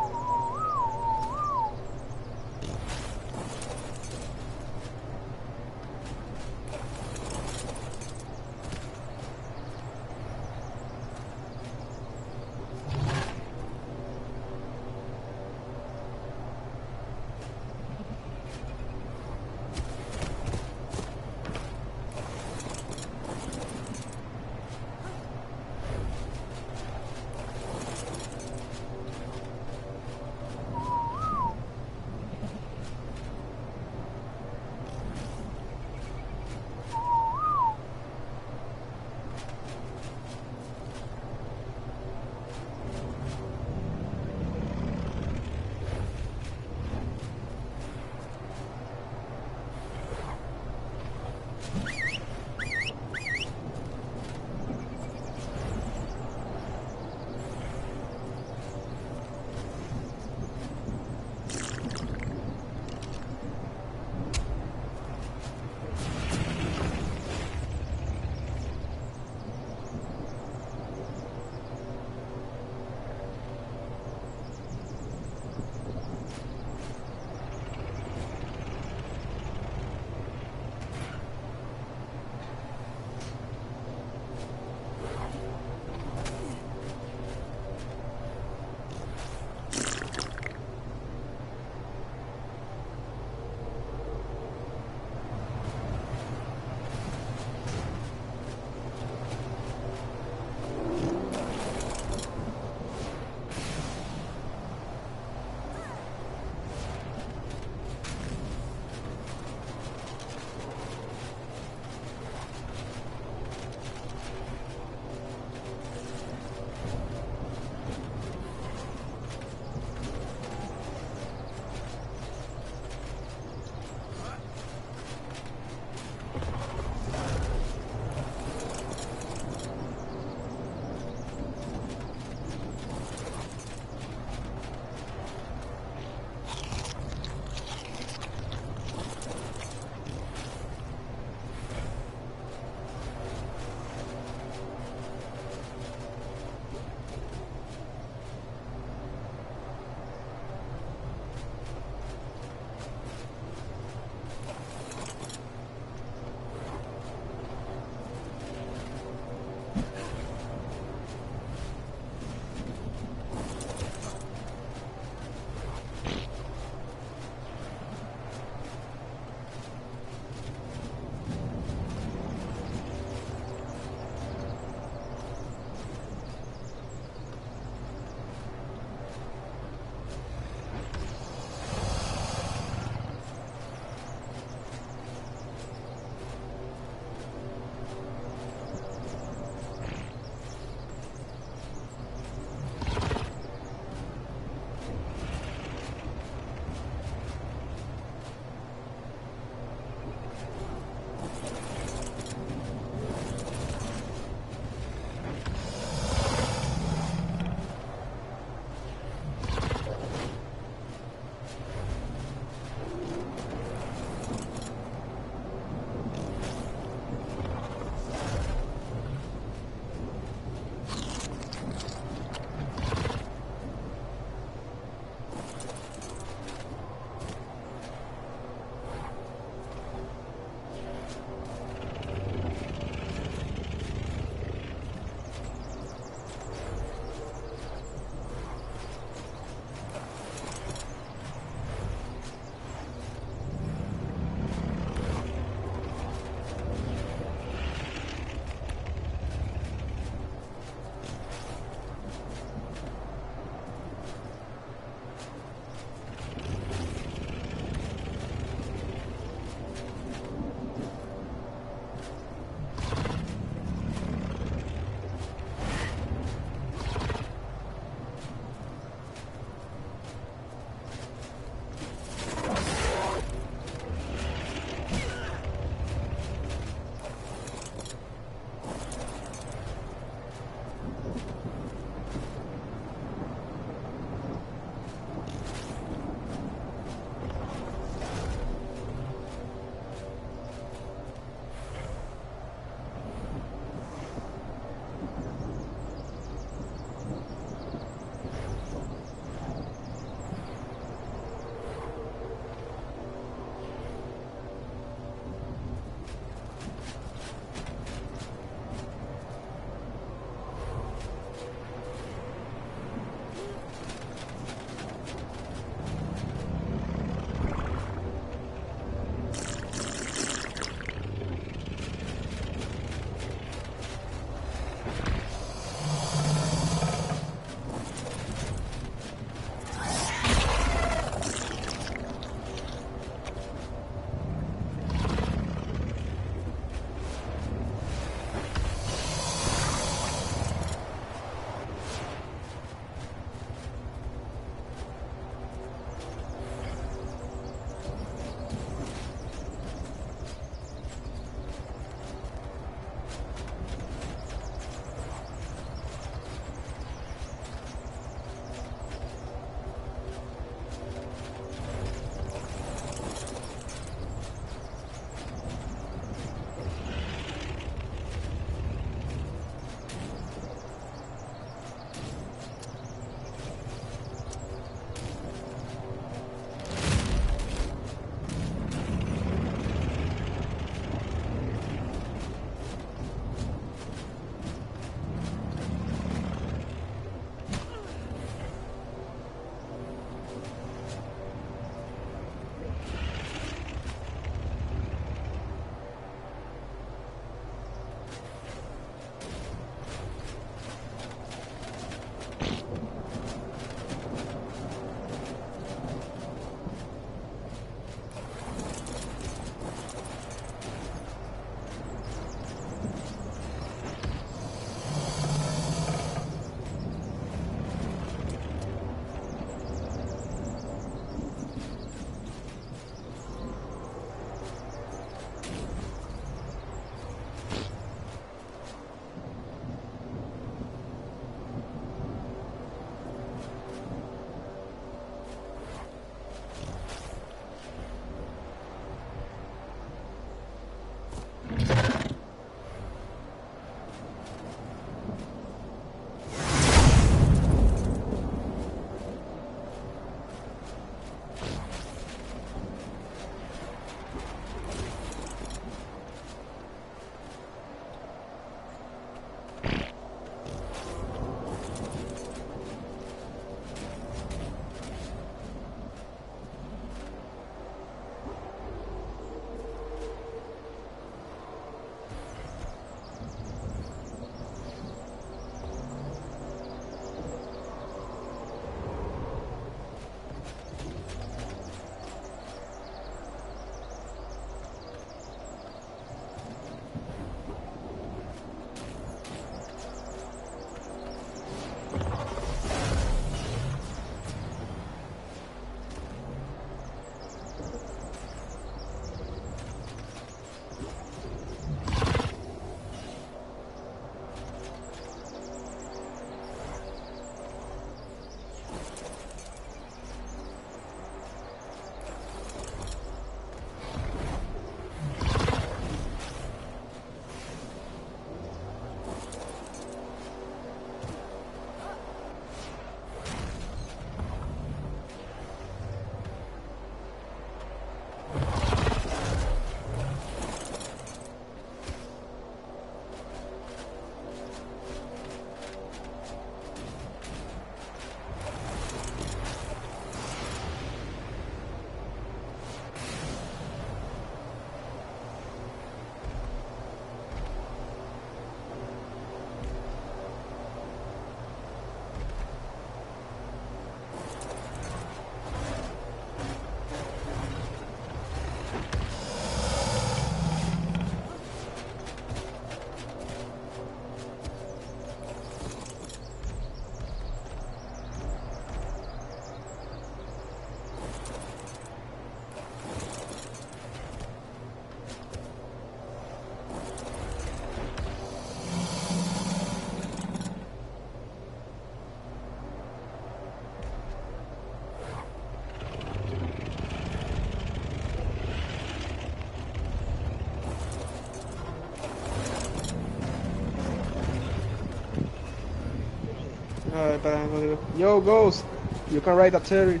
Espera, yo, Ghost, you can ride a Terry.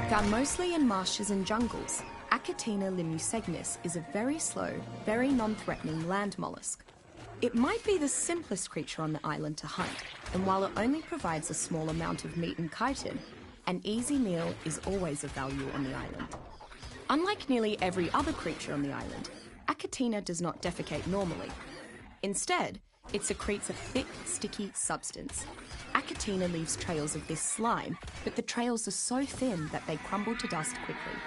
Found mostly in marshes and jungles, Achatina limusegnis is a very slow, very non-threatening land mollusk. It might be the simplest creature on the island to hunt, and while it only provides a small amount of meat and chitin, an easy meal is always of value on the island. Unlike nearly every other creature on the island, Achatina does not defecate normally. Instead, it secretes a thick, sticky substance. Achatina leaves trails of this slime, but the trails are so thin that they crumble to dust quickly.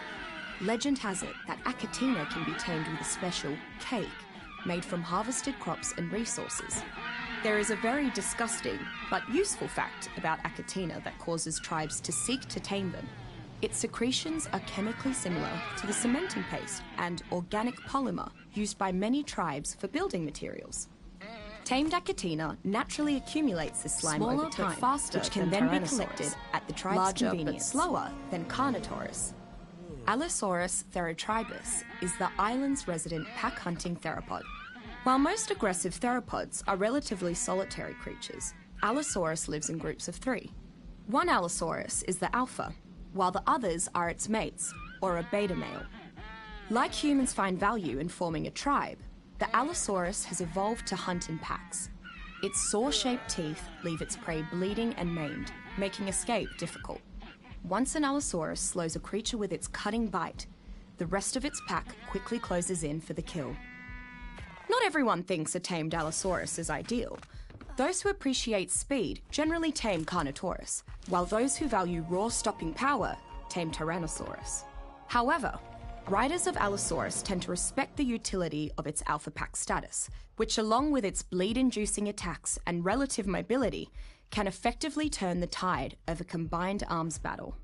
Legend has it that Achatina can be tamed with a special cake made from harvested crops and resources. There is a very disgusting but useful fact about Achatina that causes tribes to seek to tame them. Its secretions are chemically similar to the cementing paste and organic polymer used by many tribes for building materials. Tamed Achatina naturally accumulates this slime over time, faster, which can then be collected at the tribe's convenience. But slower than Carnotaurus. Allosaurus therotribus is the island's resident pack-hunting theropod. While most aggressive theropods are relatively solitary creatures, Allosaurus lives in groups of 3. One Allosaurus is the alpha, while the others are its mates, or a beta male. Like humans find value in forming a tribe, the Allosaurus has evolved to hunt in packs. Its saw-shaped teeth leave its prey bleeding and maimed, making escape difficult. Once an Allosaurus slows a creature with its cutting bite, the rest of its pack quickly closes in for the kill. Not everyone thinks a tamed Allosaurus is ideal. Those who appreciate speed generally tame Carnotaurus, while those who value raw stopping power tame Tyrannosaurus. However, riders of Allosaurus tend to respect the utility of its alpha pack status, which along with its bleed-inducing attacks and relative mobility, can effectively turn the tide of a combined arms battle.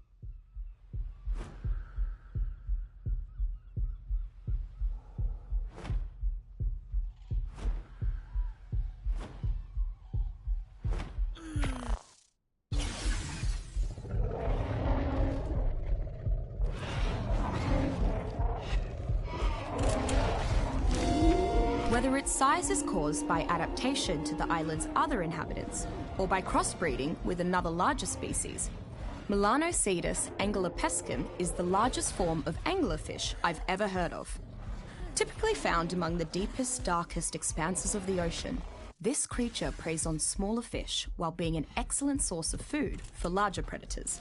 Whether its size is caused by adaptation to the island's other inhabitants, or by crossbreeding with another larger species, Melanocetus angelopescum is the largest form of anglerfish I've ever heard of. Typically found among the deepest, darkest expanses of the ocean, this creature preys on smaller fish while being an excellent source of food for larger predators.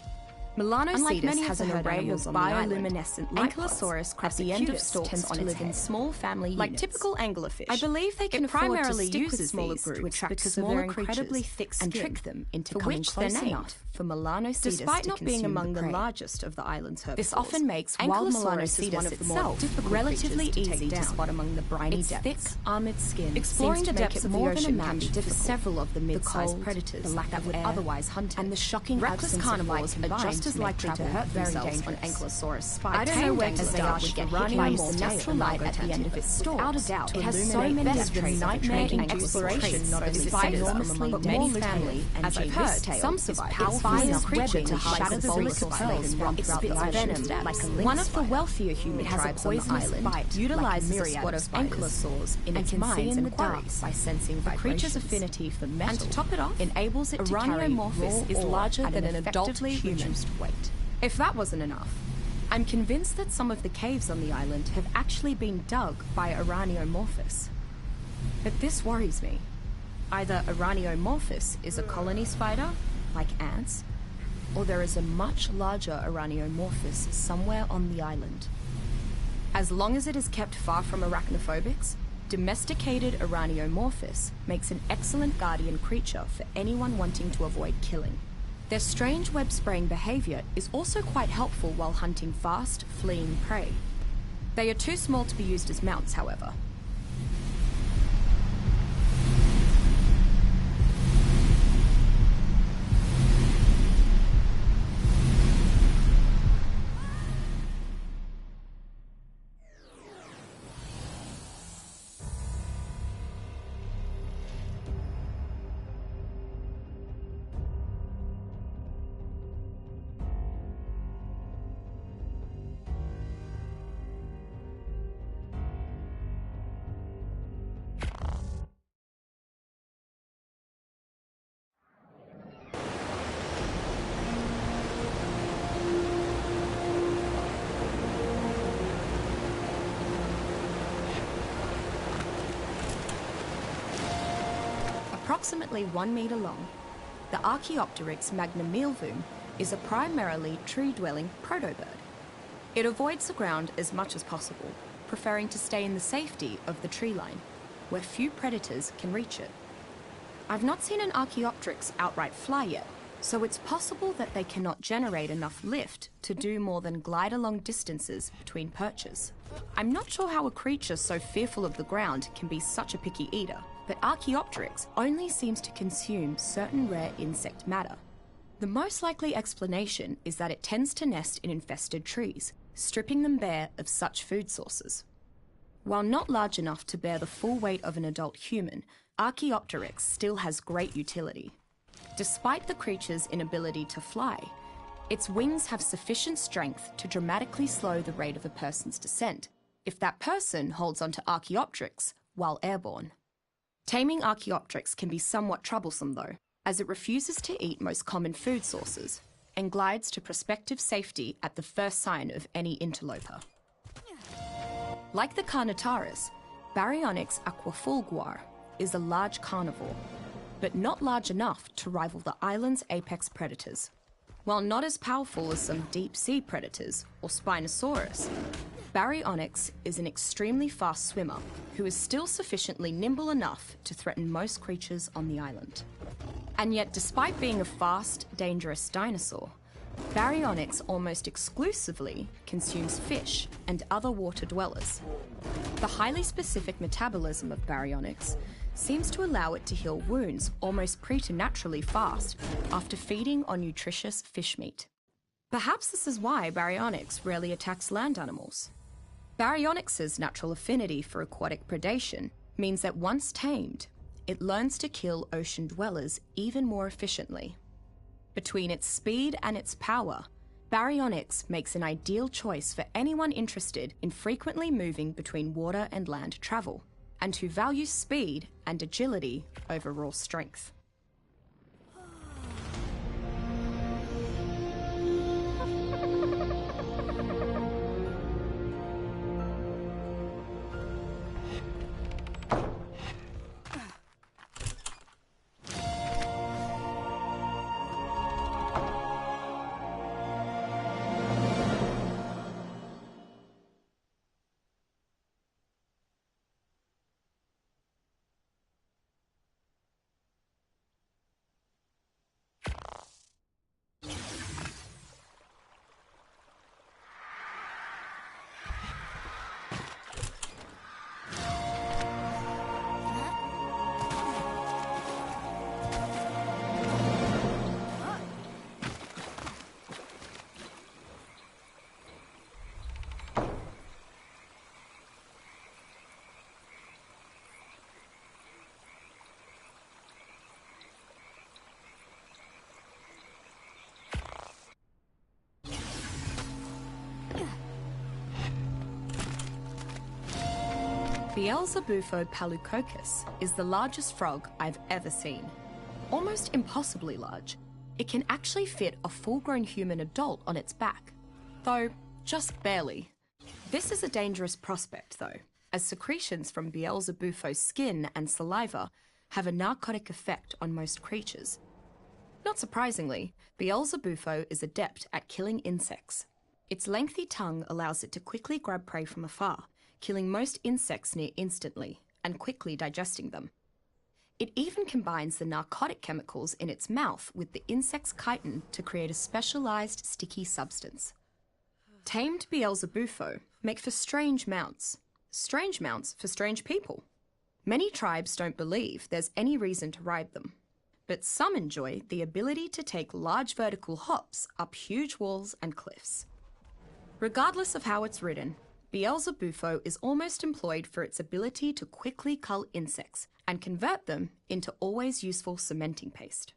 Melanocetus has an array of bioluminescent Ankylosaurus at the end of stalks tends to live in small family units. Like typical anglerfish, I believe they can primarily use smaller groups to attract smaller incredibly thick skin and trick them into coming close enough for Melanocetus despite not being among the largest of the island's herbivores. This often makes wild Melanocetus itself relatively easy to spot among the briny depths. Thick, armored skin exploring the depths of the ocean can be difficult for several of the mid-sized predators that would otherwise hunt it, and the shocking reckless carnivores are just as likely to hurt themselves on Ankylosaurus spikes. I don't know where to start with get hit by its natural light at the end of its stalk. Without a doubt, it has so many than nightmare-inducing exploration, not only enormously but more family and as I've heard, some survive. Its fires creature to shatter the roots of pearls from its venom like a lynx. One of the wealthier human tribes on the island utilizes a squad of ankylosaurs in its mines and quarries by sensing the creature's affinity for metal. And to top it off, enables it to carry raw is larger than an adult human's weight. If that wasn't enough, I'm convinced that some of the caves on the island have actually been dug by Araneomorphus. But this worries me. Either Araneomorphus is a colony spider, like ants, or there is a much larger Araneomorphus somewhere on the island. As long as it is kept far from arachnophobics, domesticated Araneomorphus makes an excellent guardian creature for anyone wanting to avoid killing. Their strange web-spraying behavior is also quite helpful while hunting fast, fleeing prey. They are too small to be used as mounts, however. Approximately 1 meter long, the Archaeopteryx magnumilvum is a primarily tree-dwelling protobird. It avoids the ground as much as possible, preferring to stay in the safety of the tree line, where few predators can reach it. I've not seen an Archaeopteryx outright fly yet, so it's possible that they cannot generate enough lift to do more than glide along distances between perches. I'm not sure how a creature so fearful of the ground can be such a picky eater, but Archaeopteryx only seems to consume certain rare insect matter. The most likely explanation is that it tends to nest in infested trees, stripping them bare of such food sources. While not large enough to bear the full weight of an adult human, Archaeopteryx still has great utility. Despite the creature's inability to fly, its wings have sufficient strength to dramatically slow the rate of a person's descent, if that person holds onto Archaeopteryx while airborne. Taming Archaeopteryx can be somewhat troublesome though, as it refuses to eat most common food sources and glides to prospective safety at the first sign of any interloper. Like the Carnotaurus, Baryonyx aquafulguar is a large carnivore, but not large enough to rival the island's apex predators. While not as powerful as some deep-sea predators or Spinosaurus, Baryonyx is an extremely fast swimmer who is still sufficiently nimble enough to threaten most creatures on the island. And yet, despite being a fast, dangerous dinosaur, Baryonyx almost exclusively consumes fish and other water dwellers. The highly specific metabolism of Baryonyx seems to allow it to heal wounds almost preternaturally fast after feeding on nutritious fish meat. Perhaps this is why Baryonyx rarely attacks land animals. Baryonyx's natural affinity for aquatic predation means that once tamed, it learns to kill ocean dwellers even more efficiently. Between its speed and its power, Baryonyx makes an ideal choice for anyone interested in frequently moving between water and land travel, and who values speed and agility over raw strength. Beelzebufo palucocus is the largest frog I've ever seen. Almost impossibly large. It can actually fit a full-grown human adult on its back, though just barely. This is a dangerous prospect though, as secretions from Beelzebufo's skin and saliva have a narcotic effect on most creatures. Not surprisingly, Beelzebufo is adept at killing insects. Its lengthy tongue allows it to quickly grab prey from afar, killing most insects near instantly and quickly digesting them. It even combines the narcotic chemicals in its mouth with the insect's chitin to create a specialized sticky substance. Tamed Beelzebufo make for strange mounts for strange people. Many tribes don't believe there's any reason to ride them, but some enjoy the ability to take large vertical hops up huge walls and cliffs. Regardless of how it's ridden, Beelzebufo is almost employed for its ability to quickly cull insects and convert them into always useful cementing paste.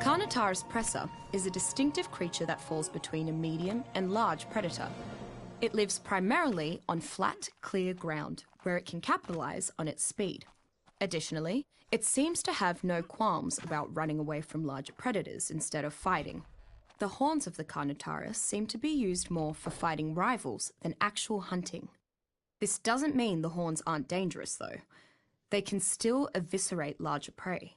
Carnotaurus presa is a distinctive creature that falls between a medium and large predator. It lives primarily on flat, clear ground, where it can capitalize on its speed. Additionally, it seems to have no qualms about running away from larger predators instead of fighting. The horns of the Carnotaurus seem to be used more for fighting rivals than actual hunting. This doesn't mean the horns aren't dangerous, though. They can still eviscerate larger prey.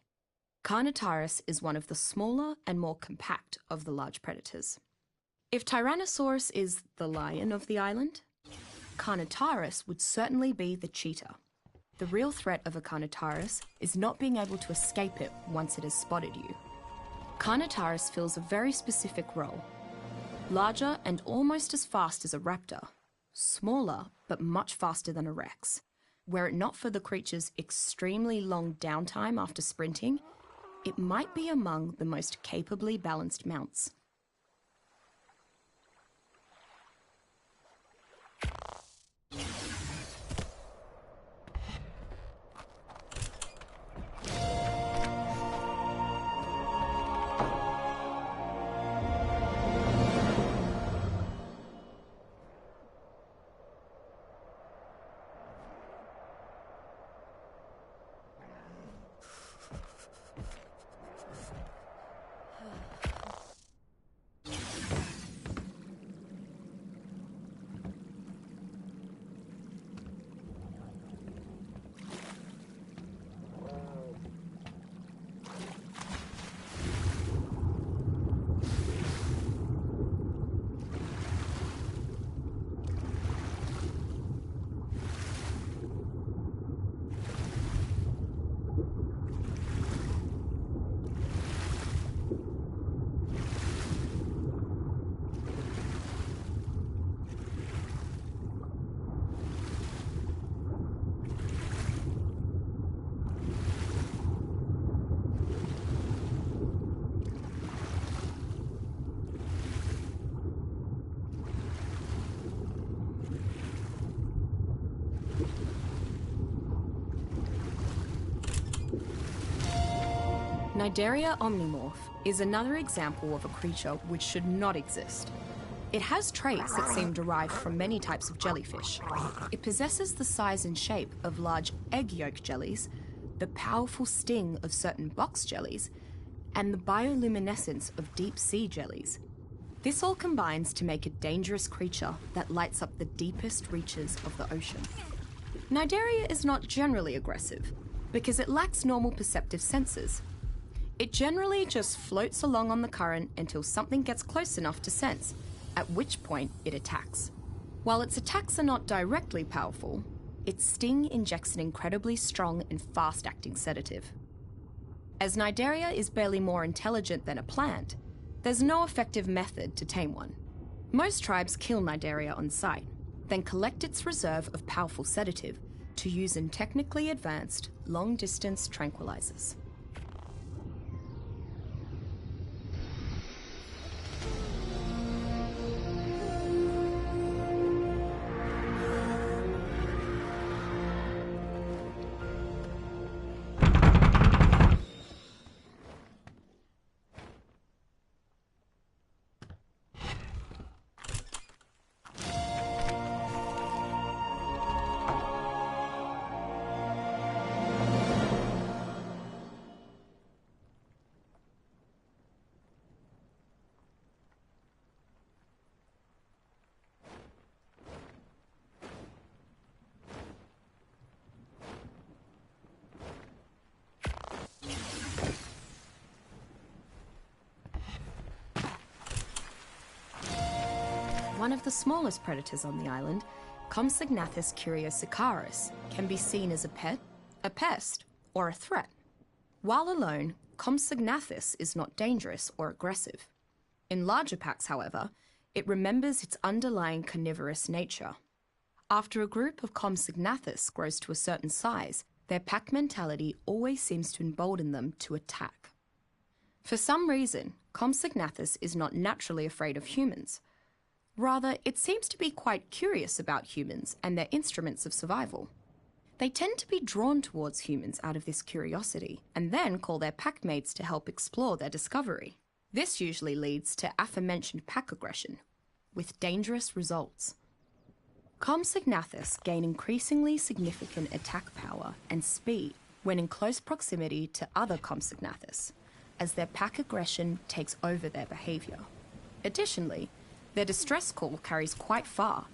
Carnotaurus is one of the smaller and more compact of the large predators. If Tyrannosaurus is the lion of the island, Carnotaurus would certainly be the cheetah. The real threat of a Carnotaurus is not being able to escape it once it has spotted you. Carnotaurus fills a very specific role. Larger and almost as fast as a raptor. Smaller, but much faster than a rex. Were it not for the creature's extremely long downtime after sprinting, it might be among the most capably balanced mounts. Cnidaria omnimorph is another example of a creature which should not exist. It has traits that seem derived from many types of jellyfish. It possesses the size and shape of large egg yolk jellies, the powerful sting of certain box jellies, and the bioluminescence of deep sea jellies. This all combines to make a dangerous creature that lights up the deepest reaches of the ocean. Cnidaria is not generally aggressive because it lacks normal perceptive senses. It generally just floats along on the current until something gets close enough to sense, at which point it attacks. While its attacks are not directly powerful, its sting injects an incredibly strong and fast-acting sedative. As Cnidaria is barely more intelligent than a plant, there's no effective method to tame one. Most tribes kill Cnidaria on sight, then collect its reserve of powerful sedative to use in technically advanced, long-distance tranquilizers. One of the smallest predators on the island, Compsognathus curiosicaris, can be seen as a pet, a pest, or a threat. While alone, Compsognathus is not dangerous or aggressive. In larger packs, however, it remembers its underlying carnivorous nature. After a group of Compsognathus grows to a certain size, their pack mentality always seems to embolden them to attack. For some reason, Compsognathus is not naturally afraid of humans. Rather, it seems to be quite curious about humans and their instruments of survival. They tend to be drawn towards humans out of this curiosity, and then call their packmates to help explore their discovery. This usually leads to aforementioned pack aggression, with dangerous results. Compsognathus gain increasingly significant attack power and speed when in close proximity to other Compsognathus, as their pack aggression takes over their behaviour. Additionally, their distress call carries quite far,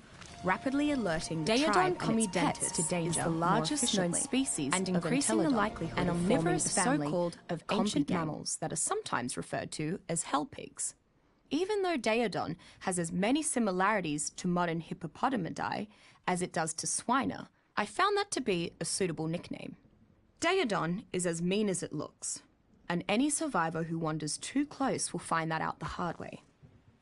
rapidly alerting the tribe and its pets to danger. Is the largest known species and increasing the likelihood an omnivorous family so-called of ancient mammals that are sometimes referred to as hell pigs. Even though Daeodon has as many similarities to modern hippopotamidae as it does to Swiner, I found that to be a suitable nickname. Daeodon is as mean as it looks, and any survivor who wanders too close will find that out the hard way.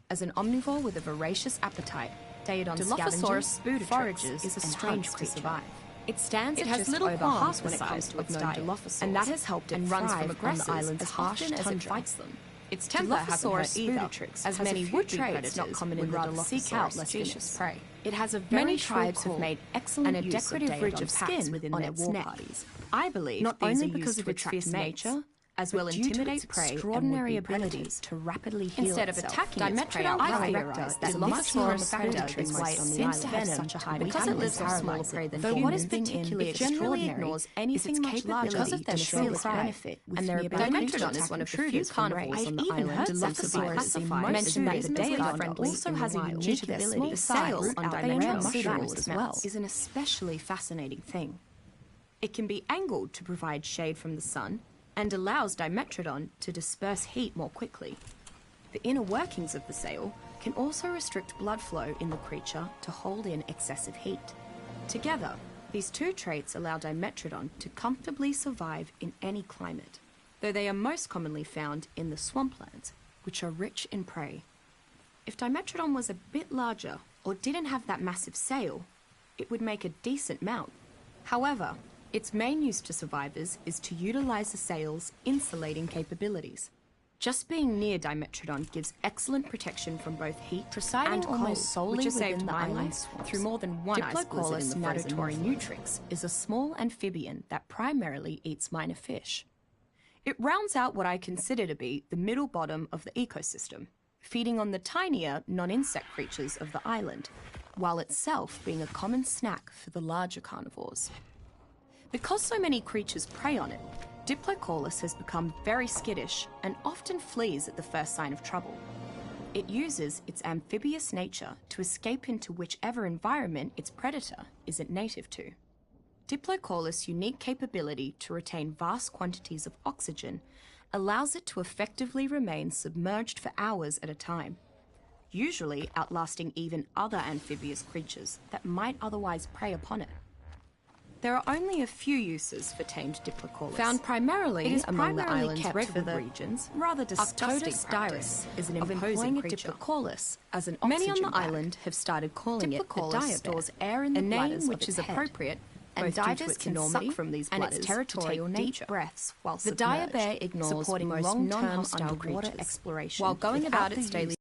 As an omnivore with a voracious appetite, Daeodon scavenges, forages, is a strange creature to survive. It stands at just over half when it comes to its diet, and that has helped it runs from aggressors on the island's harsh tundra as it fights them. Its temper hasn't hurt either, as many wood traits not common in rather seek out less vicious prey. It has a very many tribes have made excellent and a decorative ridge of skin within their war parties. I believe not only because of its fierce nature, as well intimidate prey, extraordinary abilities to rapidly heal instead of attacking Dimetrodon, I theorize that Dilophosaurus predator is why it seems to have such a high because it lives off smaller prey than humans. Though what is particularly extraordinary ignores anything much larger because of their sheer benefit and their ability Dimetrodon is one of the few carnivores on the island. Dilophosaurus mentioned that the Daeodon also has a unique ability. The sails on Dimetrodon as well is an especially fascinating thing. It can be angled to provide shade from the sun, and allows Dimetrodon to disperse heat more quickly. The inner workings of the sail can also restrict blood flow in the creature to hold in excessive heat. Together, these two traits allow Dimetrodon to comfortably survive in any climate, though they are most commonly found in the swamplands, which are rich in prey. If Dimetrodon was a bit larger or didn't have that massive sail, it would make a decent mount. However, its main use to survivors is to utilize the sail's insulating capabilities. Just being near Dimetrodon gives excellent protection from both heat and cold, which is saved by life through more than one ice blizzard in the Natatory Nutrix is a small amphibian that primarily eats minor fish. It rounds out what I consider to be the middle bottom of the ecosystem, feeding on the tinier non-insect creatures of the island, while itself being a common snack for the larger carnivores. Because so many creatures prey on it, Diplocaulus has become very skittish and often flees at the first sign of trouble. It uses its amphibious nature to escape into whichever environment its predator isn't native to. Diplocaulus' unique capability to retain vast quantities of oxygen allows it to effectively remain submerged for hours at a time, usually outlasting even other amphibious creatures that might otherwise prey upon it. There are only a few uses for tamed Diplocaulus. Found primarily among the island's redwood regions, rather disgusting practice is an imposing creature. Diplocaulus as an many on the island have started calling it a diabear, stores air in the bladders which is appropriate, and divers can suck from these bladders and its territorial nature. Breaths while the diabear ignores supporting long-term underwater exploration while going about its daily